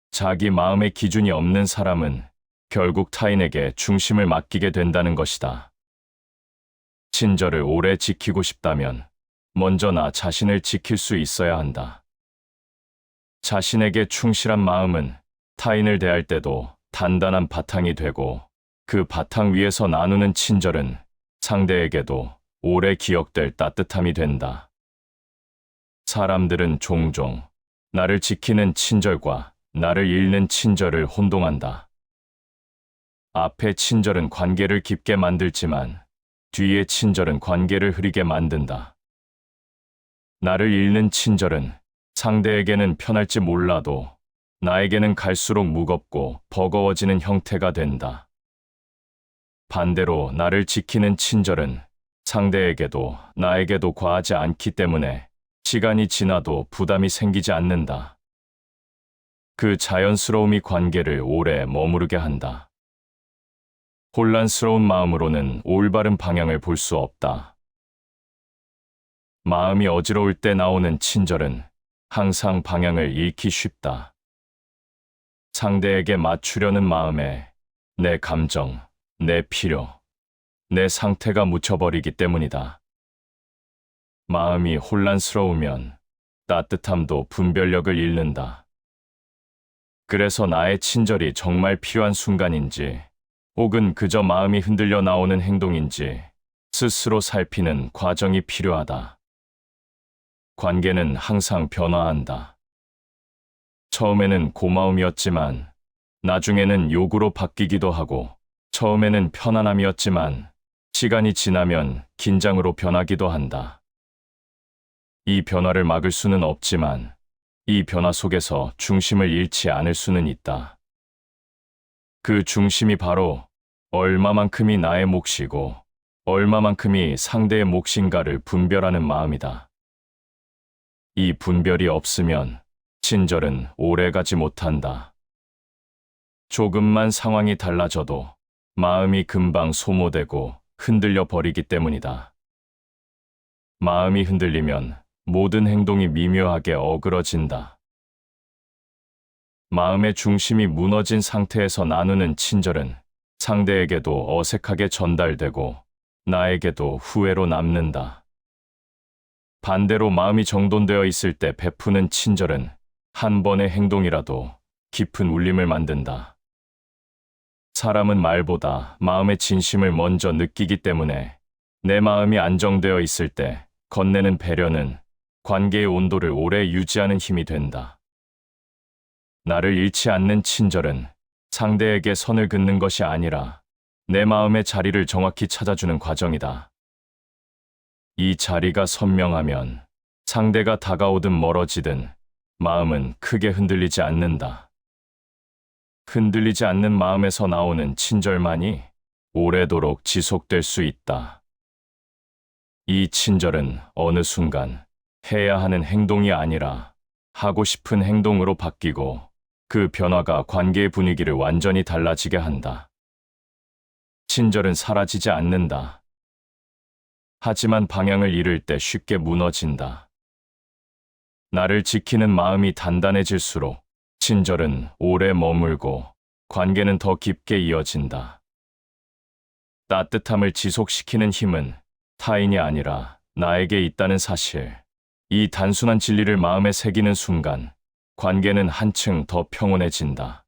자기 마음의 기준이 없는 사람은 결국 타인에게 중심을 맡기게 된다는 것이다. 친절을 오래 지키고 싶다면 먼저 나 자신을 지킬 수 있어야 한다. 자신에게 충실한 마음은 타인을 대할 때도 단단한 바탕이 되고 그 바탕 위에서 나누는 친절은 상대에게도 오래 기억될 따뜻함이 된다. 사람들은 종종 나를 지키는 친절과 나를 잃는 친절을 혼동한다. 앞의 친절은 관계를 깊게 만들지만 뒤의 친절은 관계를 흐리게 만든다. 나를 잃는 친절은 상대에게는 편할지 몰라도 나에게는 갈수록 무겁고 버거워지는 형태가 된다. 반대로 나를 지키는 친절은 상대에게도 나에게도 과하지 않기 때문에 시간이 지나도 부담이 생기지 않는다. 그 자연스러움이 관계를 오래 머무르게 한다. 혼란스러운 마음으로는 올바른 방향을 볼 수 없다. 마음이 어지러울 때 나오는 친절은 항상 방향을 잃기 쉽다. 상대에게 맞추려는 마음에 내 감정, 내 필요, 내 상태가 묻혀버리기 때문이다. 마음이 혼란스러우면 따뜻함도 분별력을 잃는다. 그래서 나의 친절이 정말 필요한 순간인지 혹은 그저 마음이 흔들려 나오는 행동인지 스스로 살피는 과정이 필요하다. 관계는 항상 변화한다. 처음에는 고마움이었지만 나중에는 요구로 바뀌기도 하고 처음에는 편안함이었지만 시간이 지나면 긴장으로 변하기도 한다. 이 변화를 막을 수는 없지만 이 변화 속에서 중심을 잃지 않을 수는 있다. 그 중심이 바로 얼마만큼이 나의 몫이고 얼마만큼이 상대의 몫인가를 분별하는 마음이다. 이 분별이 없으면 친절은 오래가지 못한다. 조금만 상황이 달라져도 마음이 금방 소모되고 흔들려 버리기 때문이다. 마음이 흔들리면 모든 행동이 미묘하게 어그러진다. 마음의 중심이 무너진 상태에서 나누는 친절은 상대에게도 어색하게 전달되고 나에게도 후회로 남는다. 반대로 마음이 정돈되어 있을 때 베푸는 친절은 한 번의 행동이라도 깊은 울림을 만든다. 사람은 말보다 마음의 진심을 먼저 느끼기 때문에 내 마음이 안정되어 있을 때 건네는 배려는 관계의 온도를 오래 유지하는 힘이 된다. 나를 잃지 않는 친절은 상대에게 선을 긋는 것이 아니라 내 마음의 자리를 정확히 찾아주는 과정이다. 이 자리가 선명하면 상대가 다가오든 멀어지든 마음은 크게 흔들리지 않는다. 흔들리지 않는 마음에서 나오는 친절만이 오래도록 지속될 수 있다. 이 친절은 어느 순간 해야 하는 행동이 아니라 하고 싶은 행동으로 바뀌고 그 변화가 관계의 분위기를 완전히 달라지게 한다. 친절은 사라지지 않는다. 하지만 방향을 잃을 때 쉽게 무너진다. 나를 지키는 마음이 단단해질수록 친절은 오래 머물고 관계는 더 깊게 이어진다. 따뜻함을 지속시키는 힘은 타인이 아니라 나에게 있다는 사실. 이 단순한 진리를 마음에 새기는 순간 관계는 한층 더 평온해진다.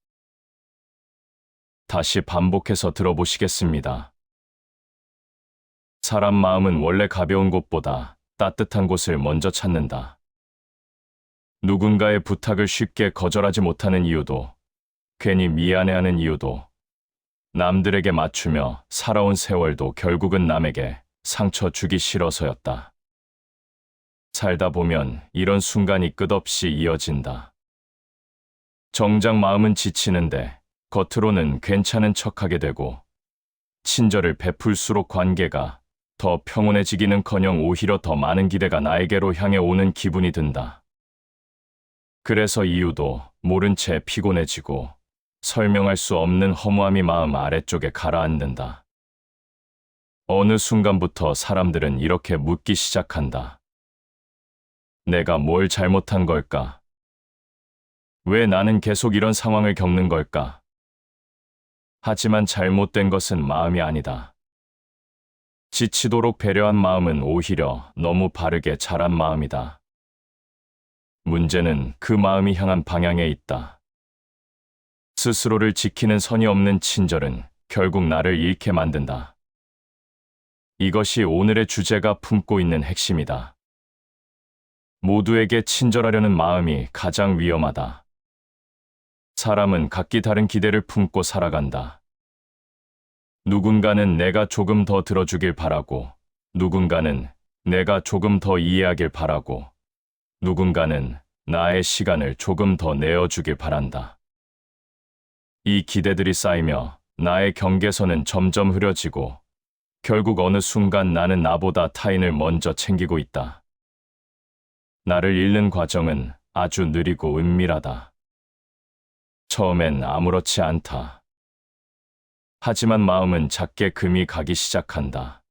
다시 반복해서 들어보시겠습니다. 사람 마음은 원래 가벼운 곳보다 따뜻한 곳을 먼저 찾는다. 누군가의 부탁을 쉽게 거절하지 못하는 이유도, 괜히 미안해하는 이유도, 남들에게 맞추며 살아온 세월도 결국은 남에게 상처 주기 싫어서였다. 살다 보면 이런 순간이 끝없이 이어진다. 정작 마음은 지치는데 겉으로는 괜찮은 척하게 되고 친절을 베풀수록 관계가 더 평온해지기는커녕 오히려 더 많은 기대가 나에게로 향해 오는 기분이 든다. 그래서 이유도 모른 채 피곤해지고 설명할 수 없는 허무함이 마음 아래쪽에 가라앉는다. 어느 순간부터 사람들은 이렇게 묻기 시작한다. 내가 뭘 잘못한 걸까? 왜 나는 계속 이런 상황을 겪는 걸까? 하지만 잘못된 것은 마음이 아니다. 지치도록 배려한 마음은 오히려 너무 바르게 자란 마음이다. 문제는 그 마음이 향한 방향에 있다. 스스로를 지키는 선이 없는 친절은 결국 나를 잃게 만든다. 이것이 오늘의 주제가 품고 있는 핵심이다. 모두에게 친절하려는 마음이 가장 위험하다. 사람은 각기 다른 기대를 품고 살아간다. 누군가는 내가 조금 더 들어주길 바라고, 누군가는 내가 조금 더 이해하길 바라고, 누군가는 나의 시간을 조금 더 내어주길 바란다. 이 기대들이 쌓이며 나의 경계선은 점점 흐려지고 결국 어느 순간 나는 나보다 타인을 먼저 챙기고 있다. 나를 잃는 과정은 아주 느리고 은밀하다. 처음엔 아무렇지 않다. 하지만 마음은 작게 금이 가기 시작한다.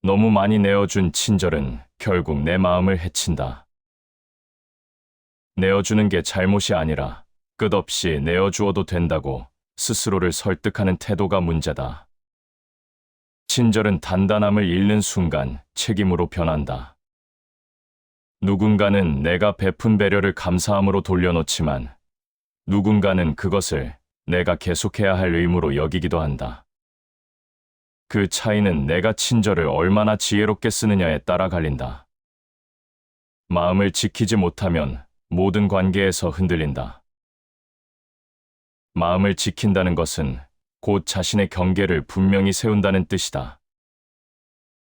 너무 많이 내어준 친절은 결국 내 마음을 해친다. 내어주는 게 잘못이 아니라 끝없이 내어주어도 된다고 스스로를 설득하는 태도가 문제다. 친절은 단단함을 잃는 순간 책임으로 변한다. 누군가는 내가 베푼 배려를 감사함으로 돌려놓지만 누군가는 그것을 내가 계속해야 할 의무로 여기기도 한다. 그 차이는 내가 친절을 얼마나 지혜롭게 쓰느냐에 따라 갈린다. 마음을 지키지 못하면 모든 관계에서 흔들린다. 마음을 지킨다는 것은 곧 자신의 경계를 분명히 세운다는 뜻이다.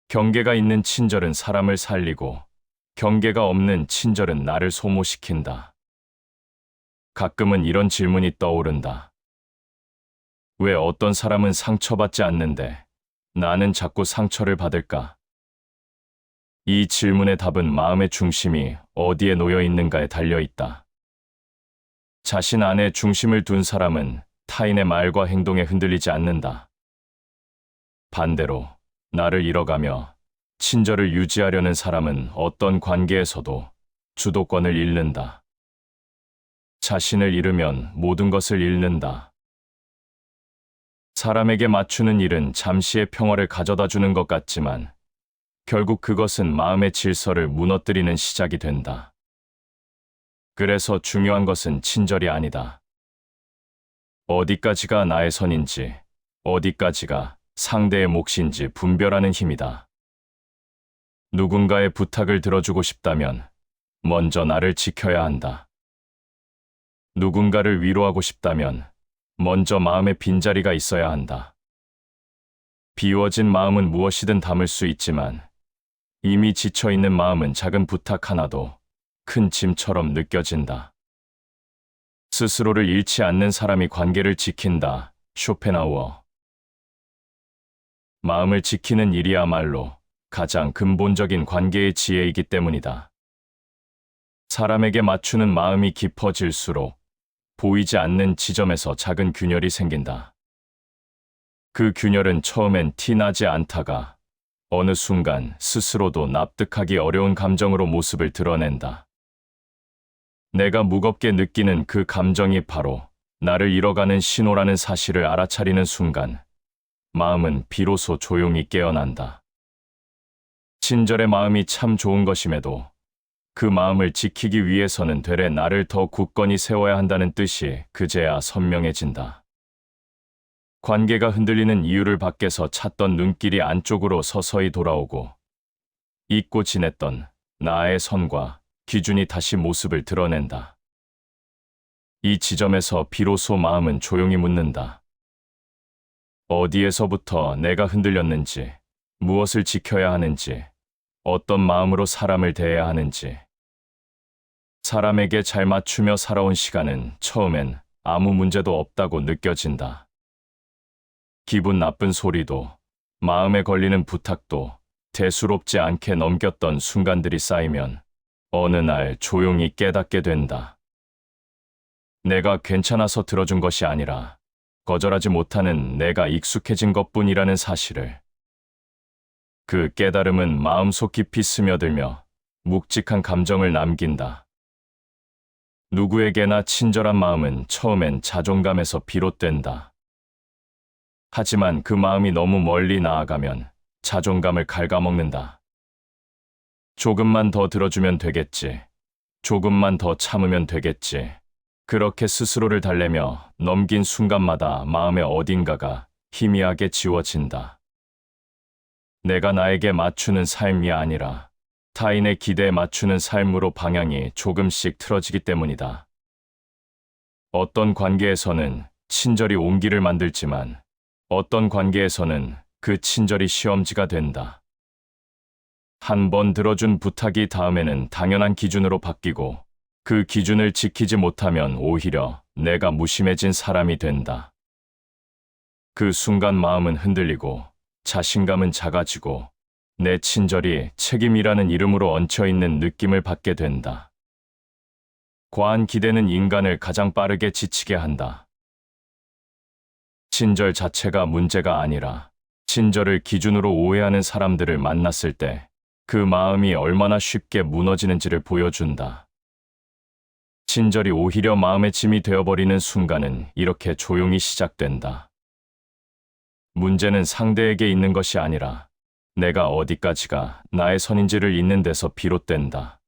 경계가 있는 친절은 사람을 살리고 경계가 없는 친절은 나를 소모시킨다. 가끔은 이런 질문이 떠오른다. 왜 어떤 사람은 상처받지 않는데 나는 자꾸 상처를 받을까? 이 질문의 답은 마음의 중심이 어디에 놓여 있는가에 달려 있다. 자신 안에 중심을 둔 사람은 타인의 말과 행동에 흔들리지 않는다. 반대로 나를 잃어가며 친절을 유지하려는 사람은 어떤 관계에서도 주도권을 잃는다. 자신을 잃으면 모든 것을 잃는다. 사람에게 맞추는 일은 잠시의 평화를 가져다 주는 것 같지만 결국 그것은 마음의 질서를 무너뜨리는 시작이 된다. 그래서 중요한 것은 친절이 아니다. 어디까지가 나의 선인지, 어디까지가 상대의 몫인지 분별하는 힘이다. 누군가의 부탁을 들어주고 싶다면 먼저 나를 지켜야 한다. 누군가를 위로하고 싶다면 먼저 마음의 빈자리가 있어야 한다. 비워진 마음은 무엇이든 담을 수 있지만 이미 지쳐있는 마음은 작은 부탁 하나도 큰 짐처럼 느껴진다. 스스로를 잃지 않는 사람이 관계를 지킨다. 쇼펜하우어. 마음을 지키는 일이야말로 가장 근본적인 관계의 지혜이기 때문이다. 사람에게 맞추는 마음이 깊어질수록 보이지 않는 지점에서 작은 균열이 생긴다. 그 균열은 처음엔 티나지 않다가 어느 순간 스스로도 납득하기 어려운 감정으로 모습을 드러낸다. 내가 무겁게 느끼는 그 감정이 바로 나를 잃어가는 신호라는 사실을 알아차리는 순간 마음은 비로소 조용히 깨어난다. 친절의 마음이 참 좋은 것임에도 그 마음을 지키기 위해서는 되레 나를 더 굳건히 세워야 한다는 뜻이 그제야 선명해진다. 관계가 흔들리는 이유를 밖에서 찾던 눈길이 안쪽으로 서서히 돌아오고 잊고 지냈던 나의 선과 기준이 다시 모습을 드러낸다. 이 지점에서 비로소 마음은 조용히 묻는다. 어디에서부터 내가 흔들렸는지, 무엇을 지켜야 하는지, 어떤 마음으로 사람을 대해야 하는지. 사람에게 잘 맞추며 살아온 시간은 처음엔 아무 문제도 없다고 느껴진다. 기분 나쁜 소리도, 마음에 걸리는 부탁도 대수롭지 않게 넘겼던 순간들이 쌓이면 어느 날 조용히 깨닫게 된다. 내가 괜찮아서 들어준 것이 아니라 거절하지 못하는 내가 익숙해진 것뿐이라는 사실을. 그 깨달음은 마음속 깊이 스며들며 묵직한 감정을 남긴다. 누구에게나 친절한 마음은 처음엔 자존감에서 비롯된다. 하지만 그 마음이 너무 멀리 나아가면 자존감을 갉아먹는다. 조금만 더 들어주면 되겠지. 조금만 더 참으면 되겠지. 그렇게 스스로를 달래며 넘긴 순간마다 마음의 어딘가가 희미하게 지워진다. 내가 나에게 맞추는 삶이 아니라 타인의 기대에 맞추는 삶으로 방향이 조금씩 틀어지기 때문이다. 어떤 관계에서는 친절이 온기를 만들지만 어떤 관계에서는 그 친절이 시험지가 된다. 한 번 들어준 부탁이 다음에는 당연한 기준으로 바뀌고 그 기준을 지키지 못하면 오히려 내가 무심해진 사람이 된다. 그 순간 마음은 흔들리고 자신감은 작아지고 내 친절이 책임이라는 이름으로 얹혀있는 느낌을 받게 된다. 과한 기대는 인간을 가장 빠르게 지치게 한다. 친절 자체가 문제가 아니라 친절을 기준으로 오해하는 사람들을 만났을 때 그 마음이 얼마나 쉽게 무너지는지를 보여준다. 친절이 오히려 마음의 짐이 되어버리는 순간은 이렇게 조용히 시작된다. 문제는 상대에게 있는 것이 아니라 내가 어디까지가 나의 선인지를 잇는 데서 비롯된다.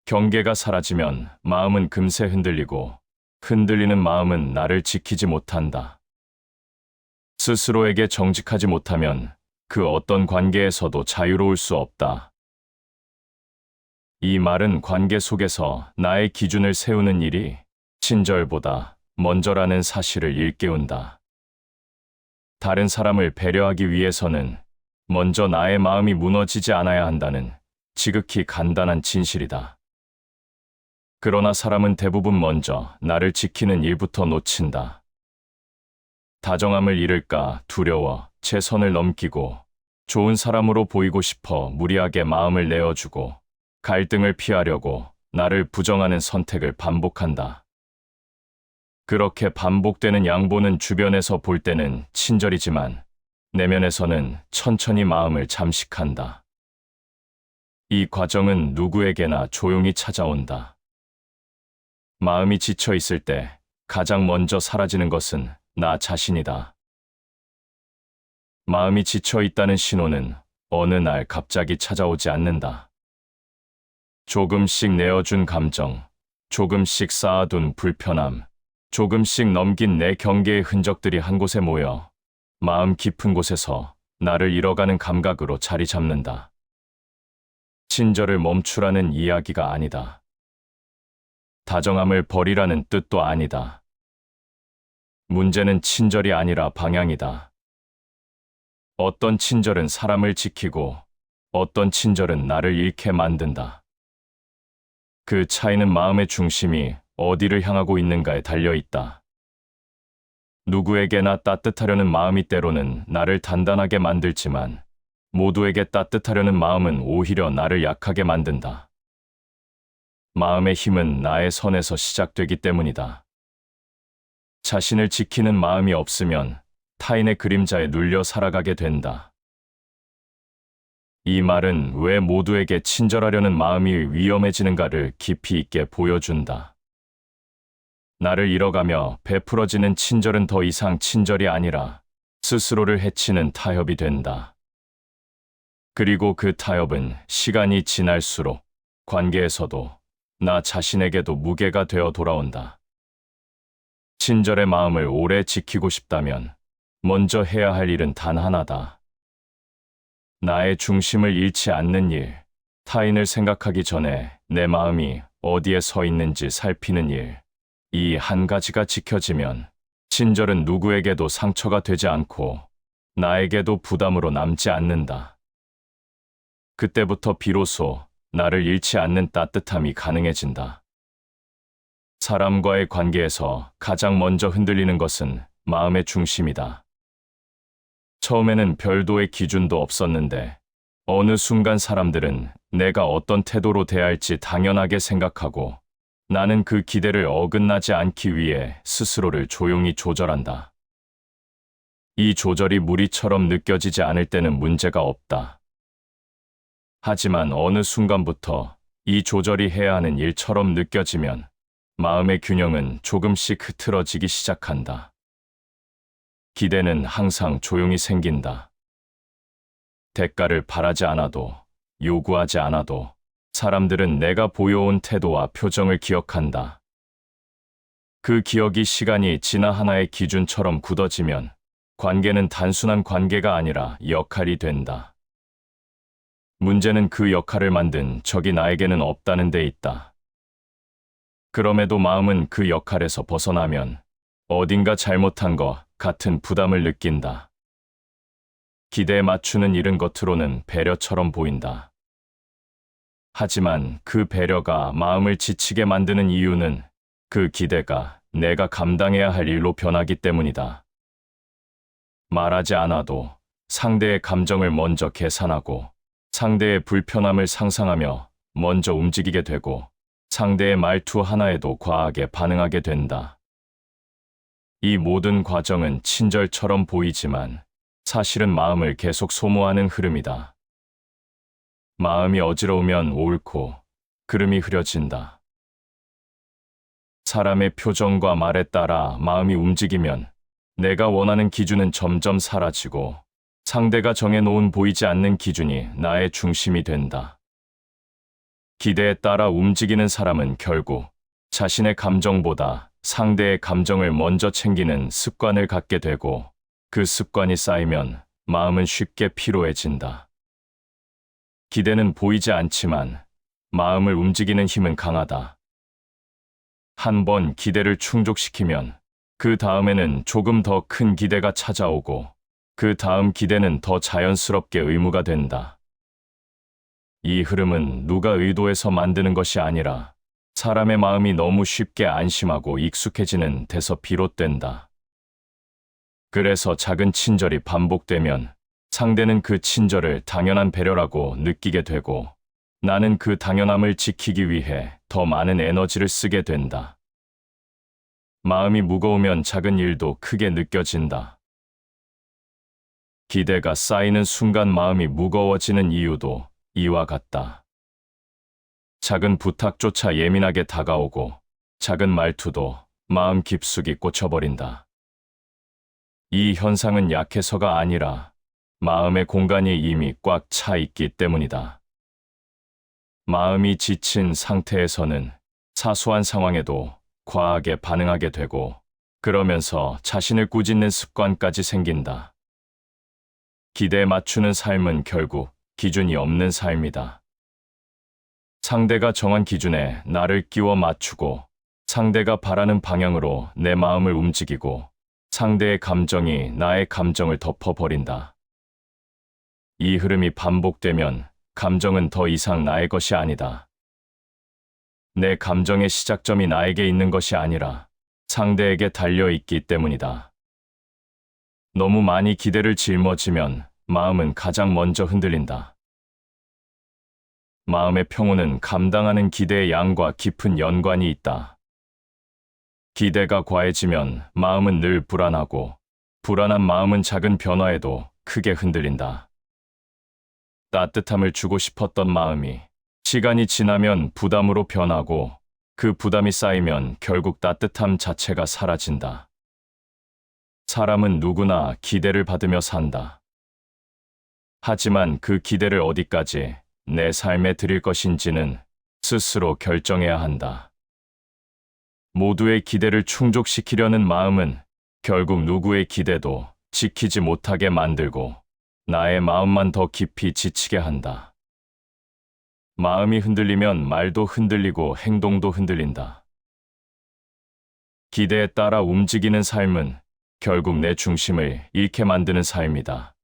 경계가 사라지면 마음은 금세 흔들리고 흔들리는 마음은 나를 지키지 못한다. 스스로에게 정직하지 못하면 그 어떤 관계에서도 자유로울 수 없다. 이 말은 관계 속에서 나의 기준을 세우는 일이 친절보다 먼저라는 사실을 일깨운다. 다른 사람을 배려하기 위해서는 먼저 나의 마음이 무너지지 않아야 한다는 지극히 간단한 진실이다. 그러나 사람은 대부분 먼저 나를 지키는 일부터 놓친다. 다정함을 잃을까 두려워 제 선을 넘기고 좋은 사람으로 보이고 싶어 무리하게 마음을 내어주고 갈등을 피하려고 나를 부정하는 선택을 반복한다. 그렇게 반복되는 양보는 주변에서 볼 때는 친절이지만 내면에서는 천천히 마음을 잠식한다. 이 과정은 누구에게나 조용히 찾아온다. 마음이 지쳐 있을 때 가장 먼저 사라지는 것은 나 자신이다. 마음이 지쳐 있다는 신호는 어느 날 갑자기 찾아오지 않는다. 조금씩 내어준 감정, 조금씩 쌓아둔 불편함, 조금씩 넘긴 내 경계의 흔적들이 한 곳에 모여 마음 깊은 곳에서 나를 잃어가는 감각으로 자리 잡는다. 친절을 멈추라는 이야기가 아니다. 다정함을 버리라는 뜻도 아니다. 문제는 친절이 아니라 방향이다. 어떤 친절은 사람을 지키고 어떤 친절은 나를 잃게 만든다. 그 차이는 마음의 중심이 어디를 향하고 있는가에 달려 있다. 누구에게나 따뜻하려는 마음이 때로는 나를 단단하게 만들지만 모두에게 따뜻하려는 마음은 오히려 나를 약하게 만든다. 마음의 힘은 나의 선에서 시작되기 때문이다. 자신을 지키는 마음이 없으면 타인의 그림자에 눌려 살아가게 된다. 이 말은 왜 모두에게 친절하려는 마음이 위험해지는가를 깊이 있게 보여준다. 나를 잃어가며 베풀어지는 친절은 더 이상 친절이 아니라 스스로를 해치는 타협이 된다. 그리고 그 타협은 시간이 지날수록 관계에서도 나 자신에게도 무게가 되어 돌아온다. 친절의 마음을 오래 지키고 싶다면 먼저 해야 할 일은 단 하나다. 나의 중심을 잃지 않는 일, 타인을 생각하기 전에 내 마음이 어디에 서 있는지 살피는 일, 이 한 가지가 지켜지면 친절은 누구에게도 상처가 되지 않고 나에게도 부담으로 남지 않는다. 그때부터 비로소 나를 잃지 않는 따뜻함이 가능해진다. 사람과의 관계에서 가장 먼저 흔들리는 것은 마음의 중심이다. 처음에는 별도의 기준도 없었는데 어느 순간 사람들은 내가 어떤 태도로 대할지 당연하게 생각하고 나는 그 기대를 어긋나지 않기 위해 스스로를 조용히 조절한다. 이 조절이 무리처럼 느껴지지 않을 때는 문제가 없다. 하지만 어느 순간부터 이 조절이 해야 하는 일처럼 느껴지면 마음의 균형은 조금씩 흐트러지기 시작한다. 기대는 항상 조용히 생긴다. 대가를 바라지 않아도, 요구하지 않아도 사람들은 내가 보여온 태도와 표정을 기억한다. 그 기억이 시간이 지나 하나의 기준처럼 굳어지면 관계는 단순한 관계가 아니라 역할이 된다. 문제는 그 역할을 만든 적이 나에게는 없다는 데 있다. 그럼에도 마음은 그 역할에서 벗어나면 어딘가 잘못한 것 같은 부담을 느낀다. 기대에 맞추는 일은 겉으로는 배려처럼 보인다. 하지만 그 배려가 마음을 지치게 만드는 이유는 그 기대가 내가 감당해야 할 일로 변하기 때문이다. 말하지 않아도 상대의 감정을 먼저 계산하고 상대의 불편함을 상상하며 먼저 움직이게 되고 상대의 말투 하나에도 과하게 반응하게 된다. 이 모든 과정은 친절처럼 보이지만 사실은 마음을 계속 소모하는 흐름이다. 마음이 어지러우면 옳고 그름이 흐려진다. 사람의 표정과 말에 따라 마음이 움직이면 내가 원하는 기준은 점점 사라지고 상대가 정해놓은 보이지 않는 기준이 나의 중심이 된다. 기대에 따라 움직이는 사람은 결국 자신의 감정보다 상대의 감정을 먼저 챙기는 습관을 갖게 되고 그 습관이 쌓이면 마음은 쉽게 피로해진다. 기대는 보이지 않지만 마음을 움직이는 힘은 강하다. 한 번 기대를 충족시키면 그 다음에는 조금 더 큰 기대가 찾아오고 그 다음 기대는 더 자연스럽게 의무가 된다. 이 흐름은 누가 의도해서 만드는 것이 아니라 사람의 마음이 너무 쉽게 안심하고 익숙해지는 데서 비롯된다. 그래서 작은 친절이 반복되면 상대는 그 친절을 당연한 배려라고 느끼게 되고 나는 그 당연함을 지키기 위해 더 많은 에너지를 쓰게 된다. 마음이 무거우면 작은 일도 크게 느껴진다. 기대가 쌓이는 순간 마음이 무거워지는 이유도 이와 같다. 작은 부탁조차 예민하게 다가오고 작은 말투도 마음 깊숙이 꽂혀버린다. 이 현상은 약해서가 아니라 마음의 공간이 이미 꽉 차 있기 때문이다. 마음이 지친 상태에서는 사소한 상황에도 과하게 반응하게 되고 그러면서 자신을 꾸짖는 습관까지 생긴다. 기대에 맞추는 삶은 결국 기준이 없는 삶이다. 상대가 정한 기준에 나를 끼워 맞추고 상대가 바라는 방향으로 내 마음을 움직이고 상대의 감정이 나의 감정을 덮어버린다. 이 흐름이 반복되면 감정은 더 이상 나의 것이 아니다. 내 감정의 시작점이 나에게 있는 것이 아니라 상대에게 달려있기 때문이다. 너무 많이 기대를 짊어지면 마음은 가장 먼저 흔들린다. 마음의 평온은 감당하는 기대의 양과 깊은 연관이 있다. 기대가 과해지면 마음은 늘 불안하고 불안한 마음은 작은 변화에도 크게 흔들린다. 따뜻함을 주고 싶었던 마음이 시간이 지나면 부담으로 변하고 그 부담이 쌓이면 결국 따뜻함 자체가 사라진다. 사람은 누구나 기대를 받으며 산다. 하지만 그 기대를 어디까지 내 삶에 드릴 것인지는 스스로 결정해야 한다. 모두의 기대를 충족시키려는 마음은 결국 누구의 기대도 지키지 못하게 만들고 나의 마음만 더 깊이 지치게 한다. 마음이 흔들리면 말도 흔들리고 행동도 흔들린다. 기대에 따라 움직이는 삶은 결국 내 중심을 잃게 만드는 삶이다.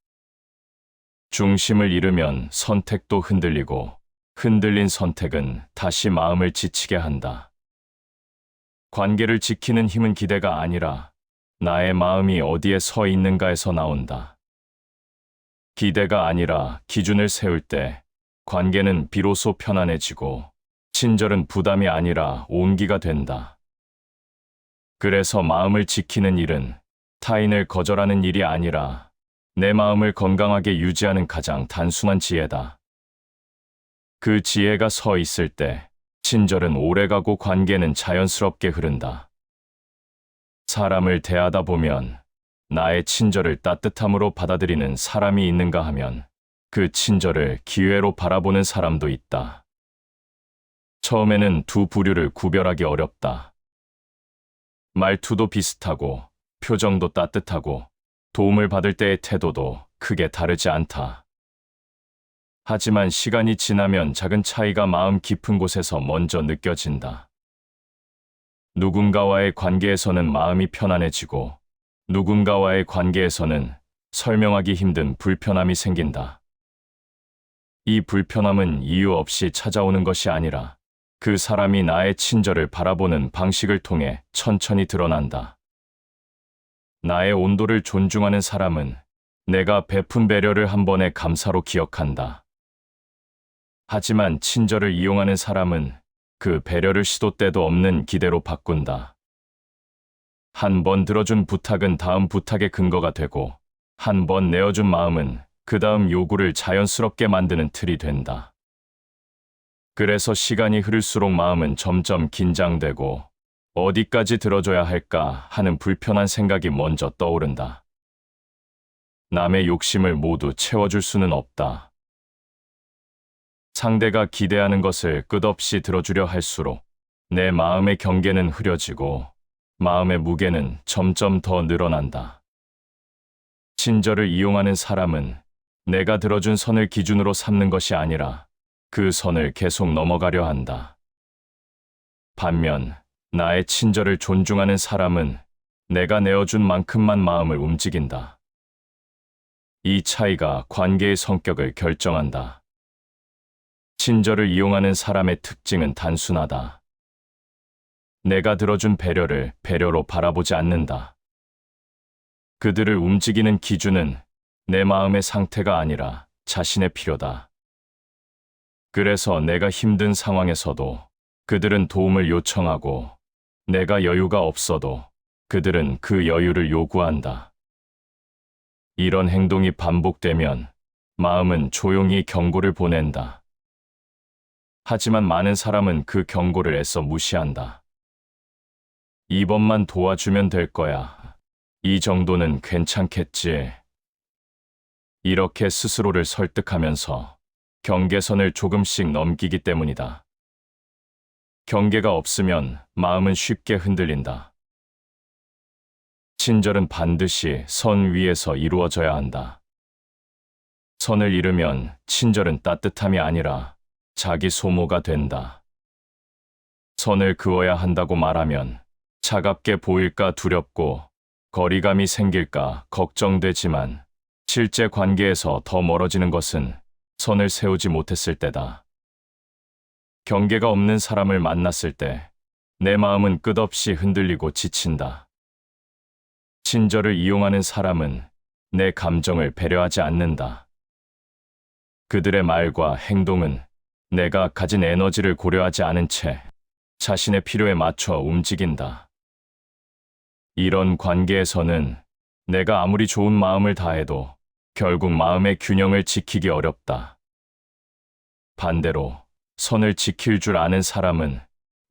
중심을 잃으면 선택도 흔들리고 흔들린 선택은 다시 마음을 지치게 한다. 관계를 지키는 힘은 기대가 아니라 나의 마음이 어디에 서 있는가에서 나온다. 기대가 아니라 기준을 세울 때 관계는 비로소 편안해지고 친절은 부담이 아니라 온기가 된다. 그래서 마음을 지키는 일은 타인을 거절하는 일이 아니라 내 마음을 건강하게 유지하는 가장 단순한 지혜다. 그 지혜가 서 있을 때 친절은 오래가고 관계는 자연스럽게 흐른다. 사람을 대하다 보면 나의 친절을 따뜻함으로 받아들이는 사람이 있는가 하면 그 친절을 기회로 바라보는 사람도 있다. 처음에는 두 부류를 구별하기 어렵다. 말투도 비슷하고 표정도 따뜻하고 도움을 받을 때의 태도도 크게 다르지 않다. 하지만 시간이 지나면 작은 차이가 마음 깊은 곳에서 먼저 느껴진다. 누군가와의 관계에서는 마음이 편안해지고 누군가와의 관계에서는 설명하기 힘든 불편함이 생긴다. 이 불편함은 이유 없이 찾아오는 것이 아니라 그 사람이 나의 친절을 바라보는 방식을 통해 천천히 드러난다. 나의 온도를 존중하는 사람은 내가 베푼 배려를 한 번의 감사로 기억한다. 하지만 친절을 이용하는 사람은 그 배려를 시도 때도 없는 기대로 바꾼다. 한 번 들어준 부탁은 다음 부탁의 근거가 되고 한 번 내어준 마음은 그 다음 요구를 자연스럽게 만드는 틀이 된다. 그래서 시간이 흐를수록 마음은 점점 긴장되고 어디까지 들어줘야 할까 하는 불편한 생각이 먼저 떠오른다. 남의 욕심을 모두 채워줄 수는 없다. 상대가 기대하는 것을 끝없이 들어주려 할수록 내 마음의 경계는 흐려지고 마음의 무게는 점점 더 늘어난다. 친절을 이용하는 사람은 내가 들어준 선을 기준으로 삼는 것이 아니라 그 선을 계속 넘어가려 한다. 반면 나의 친절을 존중하는 사람은 내가 내어준 만큼만 마음을 움직인다. 이 차이가 관계의 성격을 결정한다. 친절을 이용하는 사람의 특징은 단순하다. 내가 들어준 배려를 배려로 바라보지 않는다. 그들을 움직이는 기준은 내 마음의 상태가 아니라 자신의 필요다. 그래서 내가 힘든 상황에서도 그들은 도움을 요청하고 내가 여유가 없어도 그들은 그 여유를 요구한다. 이런 행동이 반복되면 마음은 조용히 경고를 보낸다. 하지만 많은 사람은 그 경고를 애써 무시한다. 이번만 도와주면 될 거야. 이 정도는 괜찮겠지. 이렇게 스스로를 설득하면서 경계선을 조금씩 넘기기 때문이다. 경계가 없으면 마음은 쉽게 흔들린다. 친절은 반드시 선 위에서 이루어져야 한다. 선을 잃으면 친절은 따뜻함이 아니라 자기 소모가 된다. 선을 그어야 한다고 말하면 차갑게 보일까 두렵고 거리감이 생길까 걱정되지만 실제 관계에서 더 멀어지는 것은 선을 세우지 못했을 때다. 경계가 없는 사람을 만났을 때 내 마음은 끝없이 흔들리고 지친다. 친절을 이용하는 사람은 내 감정을 배려하지 않는다. 그들의 말과 행동은 내가 가진 에너지를 고려하지 않은 채 자신의 필요에 맞춰 움직인다. 이런 관계에서는 내가 아무리 좋은 마음을 다해도 결국 마음의 균형을 지키기 어렵다. 반대로 선을 지킬 줄 아는 사람은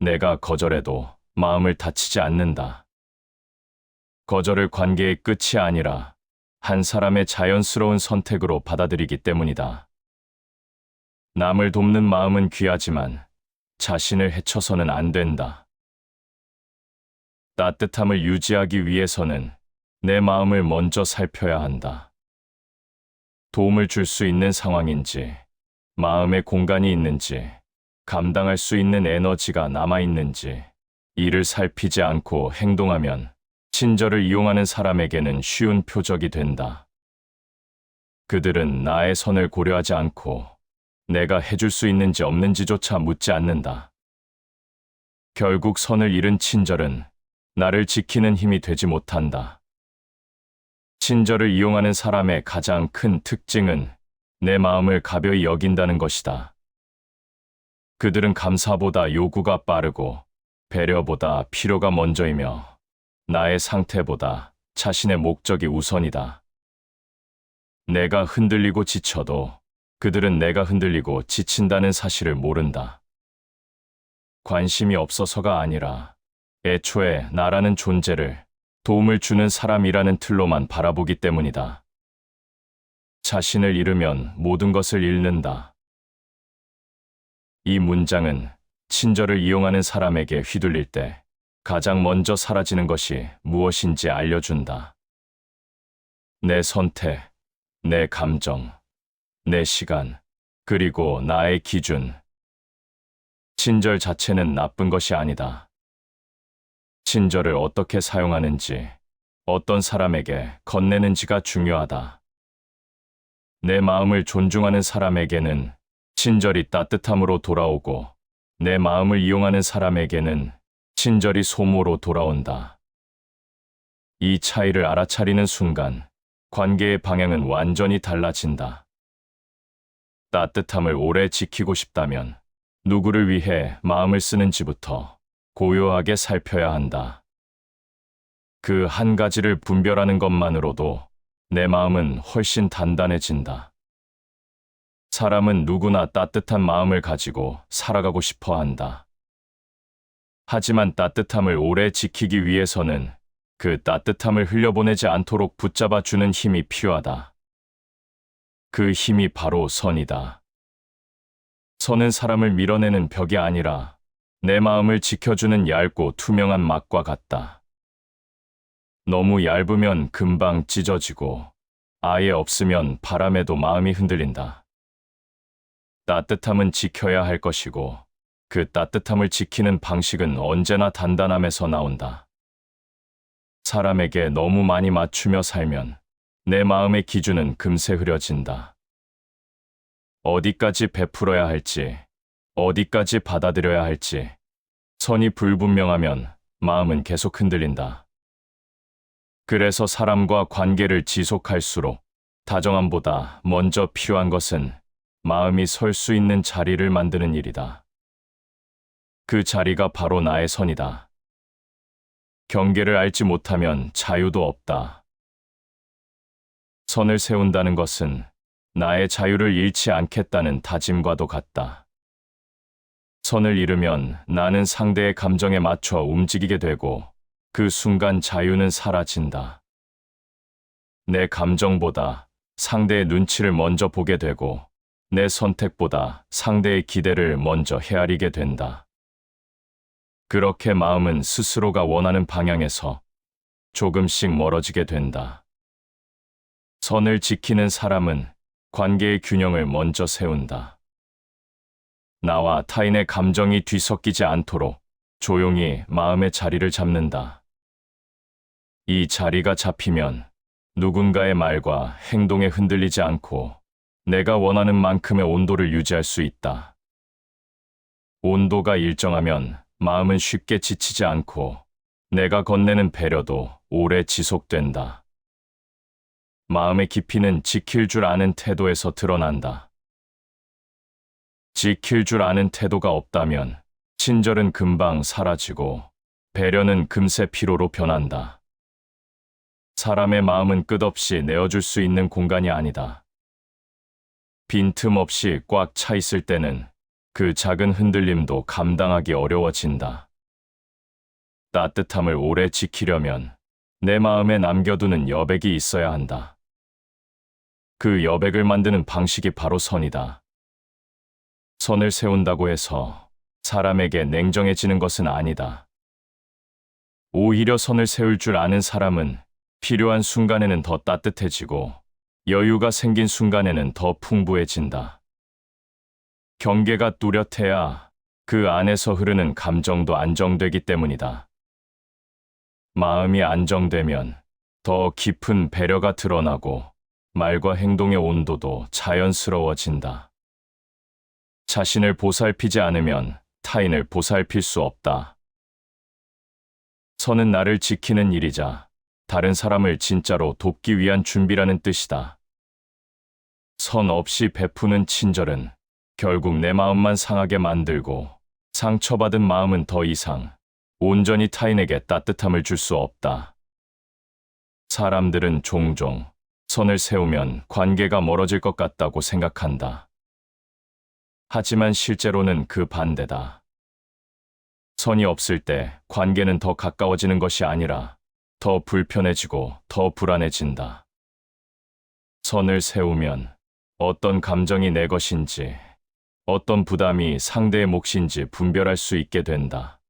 내가 거절해도 마음을 다치지 않는다. 거절을 관계의 끝이 아니라 한 사람의 자연스러운 선택으로 받아들이기 때문이다. 남을 돕는 마음은 귀하지만 자신을 해쳐서는 안 된다. 따뜻함을 유지하기 위해서는 내 마음을 먼저 살펴야 한다. 도움을 줄 수 있는 상황인지, 마음의 공간이 있는지, 감당할 수 있는 에너지가 남아있는지, 이를 살피지 않고 행동하면 친절을 이용하는 사람에게는 쉬운 표적이 된다. 그들은 나의 선을 고려하지 않고 내가 해줄 수 있는지 없는지조차 묻지 않는다. 결국 선을 잃은 친절은 나를 지키는 힘이 되지 못한다. 친절을 이용하는 사람의 가장 큰 특징은 내 마음을 가벼이 여긴다는 것이다. 그들은 감사보다 요구가 빠르고 배려보다 필요가 먼저이며 나의 상태보다 자신의 목적이 우선이다. 내가 흔들리고 지쳐도 그들은 내가 흔들리고 지친다는 사실을 모른다. 관심이 없어서가 아니라 애초에 나라는 존재를 도움을 주는 사람이라는 틀로만 바라보기 때문이다. 자신을 잃으면 모든 것을 잃는다. 이 문장은 친절을 이용하는 사람에게 휘둘릴 때 가장 먼저 사라지는 것이 무엇인지 알려준다. 내 선택, 내 감정, 내 시간, 그리고 나의 기준. 친절 자체는 나쁜 것이 아니다. 친절을 어떻게 사용하는지, 어떤 사람에게 건네는지가 중요하다. 내 마음을 존중하는 사람에게는 친절이 따뜻함으로 돌아오고, 내 마음을 이용하는 사람에게는 친절이 소모로 돌아온다. 이 차이를 알아차리는 순간, 관계의 방향은 완전히 달라진다. 따뜻함을 오래 지키고 싶다면, 누구를 위해 마음을 쓰는지부터 고요하게 살펴야 한다. 그 한 가지를 분별하는 것만으로도 내 마음은 훨씬 단단해진다. 사람은 누구나 따뜻한 마음을 가지고 살아가고 싶어 한다. 하지만 따뜻함을 오래 지키기 위해서는 그 따뜻함을 흘려보내지 않도록 붙잡아 주는 힘이 필요하다. 그 힘이 바로 선이다. 선은 사람을 밀어내는 벽이 아니라 내 마음을 지켜주는 얇고 투명한 막과 같다. 너무 얇으면 금방 찢어지고 아예 없으면 바람에도 마음이 흔들린다. 따뜻함은 지켜야 할 것이고 그 따뜻함을 지키는 방식은 언제나 단단함에서 나온다. 사람에게 너무 많이 맞추며 살면 내 마음의 기준은 금세 흐려진다. 어디까지 베풀어야 할지, 어디까지 받아들여야 할지, 선이 불분명하면 마음은 계속 흔들린다. 그래서 사람과 관계를 지속할수록 다정함보다 먼저 필요한 것은 마음이 설 수 있는 자리를 만드는 일이다. 그 자리가 바로 나의 선이다. 경계를 알지 못하면 자유도 없다. 선을 세운다는 것은 나의 자유를 잃지 않겠다는 다짐과도 같다. 선을 잃으면 나는 상대의 감정에 맞춰 움직이게 되고 그 순간 자유는 사라진다. 내 감정보다 상대의 눈치를 먼저 보게 되고 내 선택보다 상대의 기대를 먼저 헤아리게 된다. 그렇게 마음은 스스로가 원하는 방향에서 조금씩 멀어지게 된다. 선을 지키는 사람은 관계의 균형을 먼저 세운다. 나와 타인의 감정이 뒤섞이지 않도록 조용히 마음의 자리를 잡는다. 이 자리가 잡히면 누군가의 말과 행동에 흔들리지 않고 내가 원하는 만큼의 온도를 유지할 수 있다. 온도가 일정하면 마음은 쉽게 지치지 않고 내가 건네는 배려도 오래 지속된다. 마음의 깊이는 지킬 줄 아는 태도에서 드러난다. 지킬 줄 아는 태도가 없다면 친절은 금방 사라지고 배려는 금세 피로로 변한다. 사람의 마음은 끝없이 내어줄 수 있는 공간이 아니다. 빈틈없이 꽉 차 있을 때는 그 작은 흔들림도 감당하기 어려워진다. 따뜻함을 오래 지키려면 내 마음에 남겨두는 여백이 있어야 한다. 그 여백을 만드는 방식이 바로 선이다. 선을 세운다고 해서 사람에게 냉정해지는 것은 아니다. 오히려 선을 세울 줄 아는 사람은 필요한 순간에는 더 따뜻해지고 여유가 생긴 순간에는 더 풍부해진다. 경계가 뚜렷해야 그 안에서 흐르는 감정도 안정되기 때문이다. 마음이 안정되면 더 깊은 배려가 드러나고 말과 행동의 온도도 자연스러워진다. 자신을 보살피지 않으면 타인을 보살필 수 없다. 선은 나를 지키는 일이자 다른 사람을 진짜로 돕기 위한 준비라는 뜻이다. 선 없이 베푸는 친절은 결국 내 마음만 상하게 만들고 상처받은 마음은 더 이상 온전히 타인에게 따뜻함을 줄 수 없다. 사람들은 종종 선을 세우면 관계가 멀어질 것 같다고 생각한다. 하지만 실제로는 그 반대다. 선이 없을 때 관계는 더 가까워지는 것이 아니라 더 불편해지고 더 불안해진다. 선을 세우면 어떤 감정이 내 것인지, 어떤 부담이 상대의 몫인지 분별할 수 있게 된다.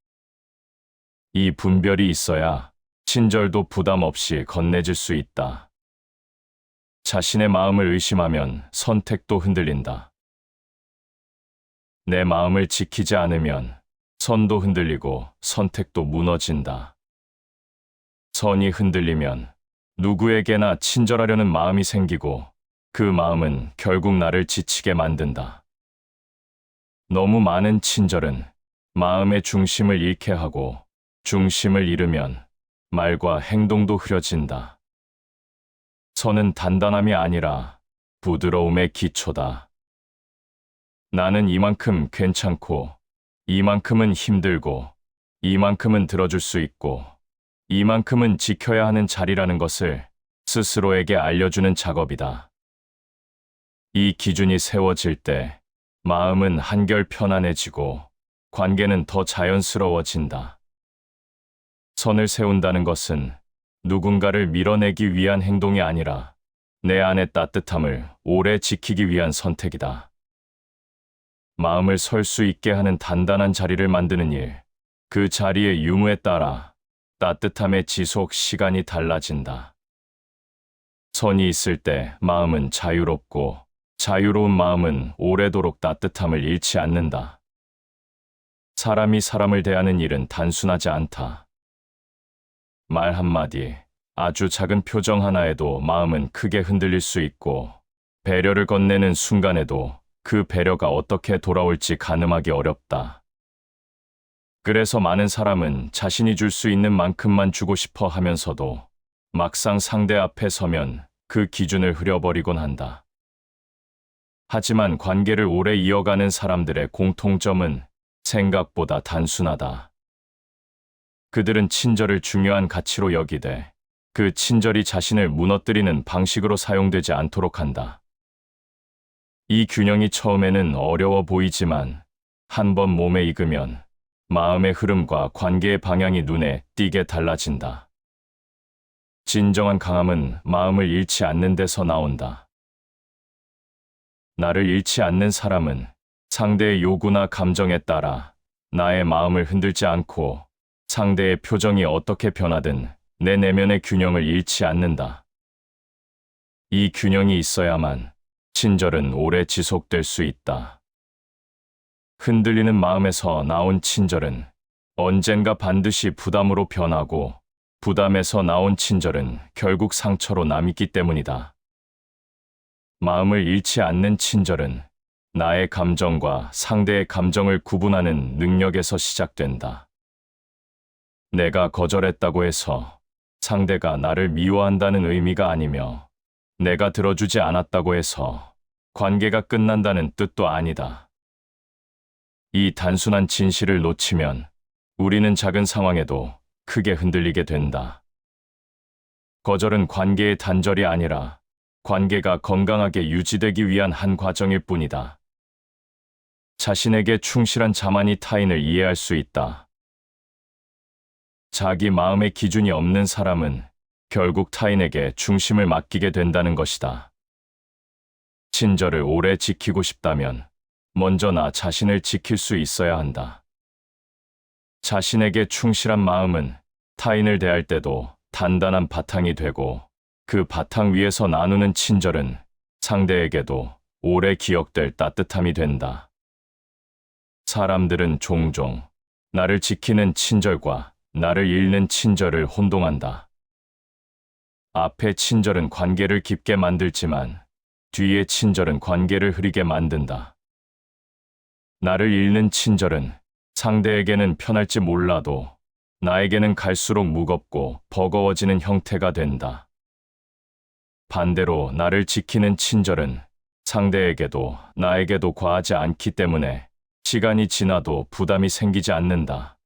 이 분별이 있어야 친절도 부담 없이 건네질 수 있다. 자신의 마음을 의심하면 선택도 흔들린다. 내 마음을 지키지 않으면 선도 흔들리고 선택도 무너진다. 선이 흔들리면 누구에게나 친절하려는 마음이 생기고 그 마음은 결국 나를 지치게 만든다. 너무 많은 친절은 마음의 중심을 잃게 하고 중심을 잃으면 말과 행동도 흐려진다. 선은 단단함이 아니라 부드러움의 기초다. 나는 이만큼 괜찮고, 이만큼은 힘들고, 이만큼은 들어줄 수 있고, 이만큼은 지켜야 하는 자리라는 것을 스스로에게 알려주는 작업이다. 이 기준이 세워질 때 마음은 한결 편안해지고 관계는 더 자연스러워진다. 선을 세운다는 것은 누군가를 밀어내기 위한 행동이 아니라 내 안의 따뜻함을 오래 지키기 위한 선택이다. 마음을 설 수 있게 하는 단단한 자리를 만드는 일, 그 자리의 유무에 따라 따뜻함의 지속 시간이 달라진다. 선이 있을 때 마음은 자유롭고 자유로운 마음은 오래도록 따뜻함을 잃지 않는다. 사람이 사람을 대하는 일은 단순하지 않다. 말 한마디, 아주 작은 표정 하나에도 마음은 크게 흔들릴 수 있고 배려를 건네는 순간에도 그 배려가 어떻게 돌아올지 가늠하기 어렵다. 그래서 많은 사람은 자신이 줄 수 있는 만큼만 주고 싶어 하면서도 막상 상대 앞에 서면 그 기준을 흐려버리곤 한다. 하지만 관계를 오래 이어가는 사람들의 공통점은 생각보다 단순하다. 그들은 친절을 중요한 가치로 여기되 그 친절이 자신을 무너뜨리는 방식으로 사용되지 않도록 한다. 이 균형이 처음에는 어려워 보이지만 한 번 몸에 익으면 마음의 흐름과 관계의 방향이 눈에 띄게 달라진다. 진정한 강함은 마음을 잃지 않는 데서 나온다. 나를 잃지 않는 사람은 상대의 요구나 감정에 따라 나의 마음을 흔들지 않고 상대의 표정이 어떻게 변하든 내 내면의 균형을 잃지 않는다. 이 균형이 있어야만 친절은 오래 지속될 수 있다. 흔들리는 마음에서 나온 친절은 언젠가 반드시 부담으로 변하고 부담에서 나온 친절은 결국 상처로 남기 때문이다. 마음을 잃지 않는 친절은 나의 감정과 상대의 감정을 구분하는 능력에서 시작된다. 내가 거절했다고 해서 상대가 나를 미워한다는 의미가 아니며 내가 들어주지 않았다고 해서 관계가 끝난다는 뜻도 아니다. 이 단순한 진실을 놓치면 우리는 작은 상황에도 크게 흔들리게 된다. 거절은 관계의 단절이 아니라 관계가 건강하게 유지되기 위한 한 과정일 뿐이다. 자신에게 충실한 자만이 타인을 이해할 수 있다. 자기 마음의 기준이 없는 사람은 결국 타인에게 중심을 맡기게 된다는 것이다. 친절을 오래 지키고 싶다면 먼저 나 자신을 지킬 수 있어야 한다. 자신에게 충실한 마음은 타인을 대할 때도 단단한 바탕이 되고 그 바탕 위에서 나누는 친절은 상대에게도 오래 기억될 따뜻함이 된다. 사람들은 종종 나를 지키는 친절과 나를 잃는 친절을 혼동한다. 앞의 친절은 관계를 깊게 만들지만 뒤의 친절은 관계를 흐리게 만든다. 나를 잃는 친절은 상대에게는 편할지 몰라도 나에게는 갈수록 무겁고 버거워지는 형태가 된다. 반대로 나를 지키는 친절은 상대에게도 나에게도 과하지 않기 때문에 시간이 지나도 부담이 생기지 않는다.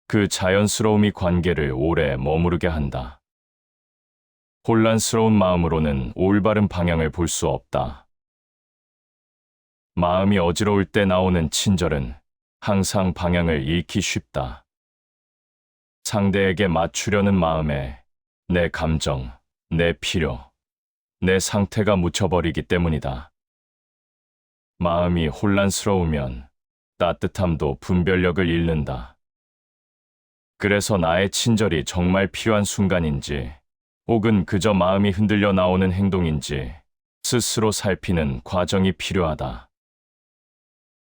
그 자연스러움이 관계를 오래 머무르게 한다. 혼란스러운 마음으로는 올바른 방향을 볼 수 없다. 마음이 어지러울 때 나오는 친절은 항상 방향을 잃기 쉽다. 상대에게 맞추려는 마음에 내 감정, 내 필요, 내 상태가 묻혀버리기 때문이다. 마음이 혼란스러우면 따뜻함도 분별력을 잃는다. 그래서 나의 친절이 정말 필요한 순간인지, 혹은 그저 마음이 흔들려 나오는 행동인지 스스로 살피는 과정이 필요하다.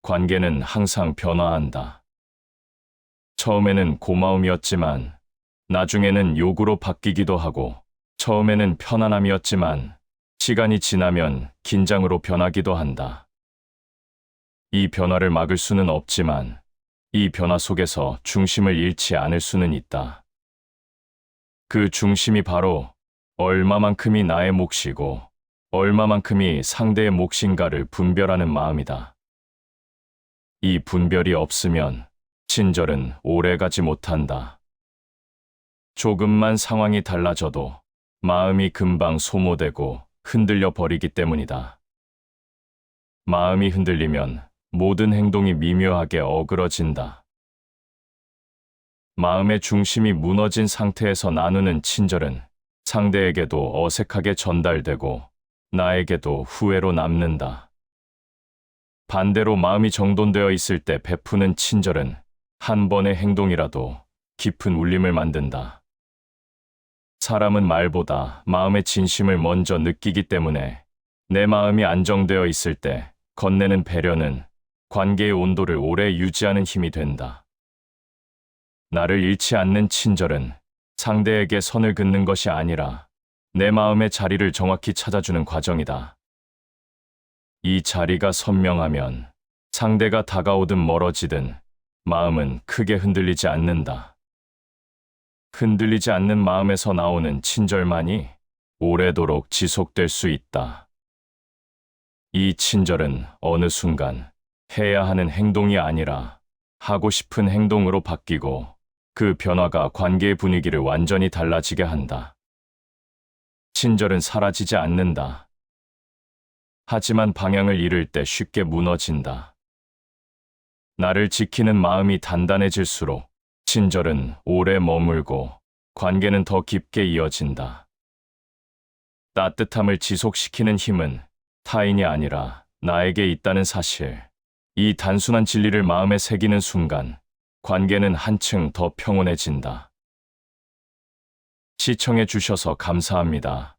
관계는 항상 변화한다. 처음에는 고마움이었지만, 나중에는 요구로 바뀌기도 하고, 처음에는 편안함이었지만, 시간이 지나면 긴장으로 변하기도 한다. 이 변화를 막을 수는 없지만, 이 변화 속에서 중심을 잃지 않을 수는 있다. 그 중심이 바로 얼마만큼이 나의 몫이고 얼마만큼이 상대의 몫인가를 분별하는 마음이다. 이 분별이 없으면 친절은 오래가지 못한다. 조금만 상황이 달라져도 마음이 금방 소모되고 흔들려 버리기 때문이다. 마음이 흔들리면 모든 행동이 미묘하게 어그러진다. 마음의 중심이 무너진 상태에서 나누는 친절은 상대에게도 어색하게 전달되고 나에게도 후회로 남는다. 반대로 마음이 정돈되어 있을 때 베푸는 친절은 한 번의 행동이라도 깊은 울림을 만든다. 사람은 말보다 마음의 진심을 먼저 느끼기 때문에 내 마음이 안정되어 있을 때 건네는 배려는 관계의 온도를 오래 유지하는 힘이 된다. 나를 잃지 않는 친절은 상대에게 선을 긋는 것이 아니라 내 마음의 자리를 정확히 찾아주는 과정이다. 이 자리가 선명하면 상대가 다가오든 멀어지든 마음은 크게 흔들리지 않는다. 흔들리지 않는 마음에서 나오는 친절만이 오래도록 지속될 수 있다. 이 친절은 어느 순간 해야 하는 행동이 아니라 하고 싶은 행동으로 바뀌고 그 변화가 관계의 분위기를 완전히 달라지게 한다. 친절은 사라지지 않는다. 하지만 방향을 잃을 때 쉽게 무너진다. 나를 지키는 마음이 단단해질수록 친절은 오래 머물고 관계는 더 깊게 이어진다. 따뜻함을 지속시키는 힘은 타인이 아니라 나에게 있다는 사실. 이 단순한 진리를 마음에 새기는 순간 관계는 한층 더 평온해진다. 시청해 주셔서 감사합니다.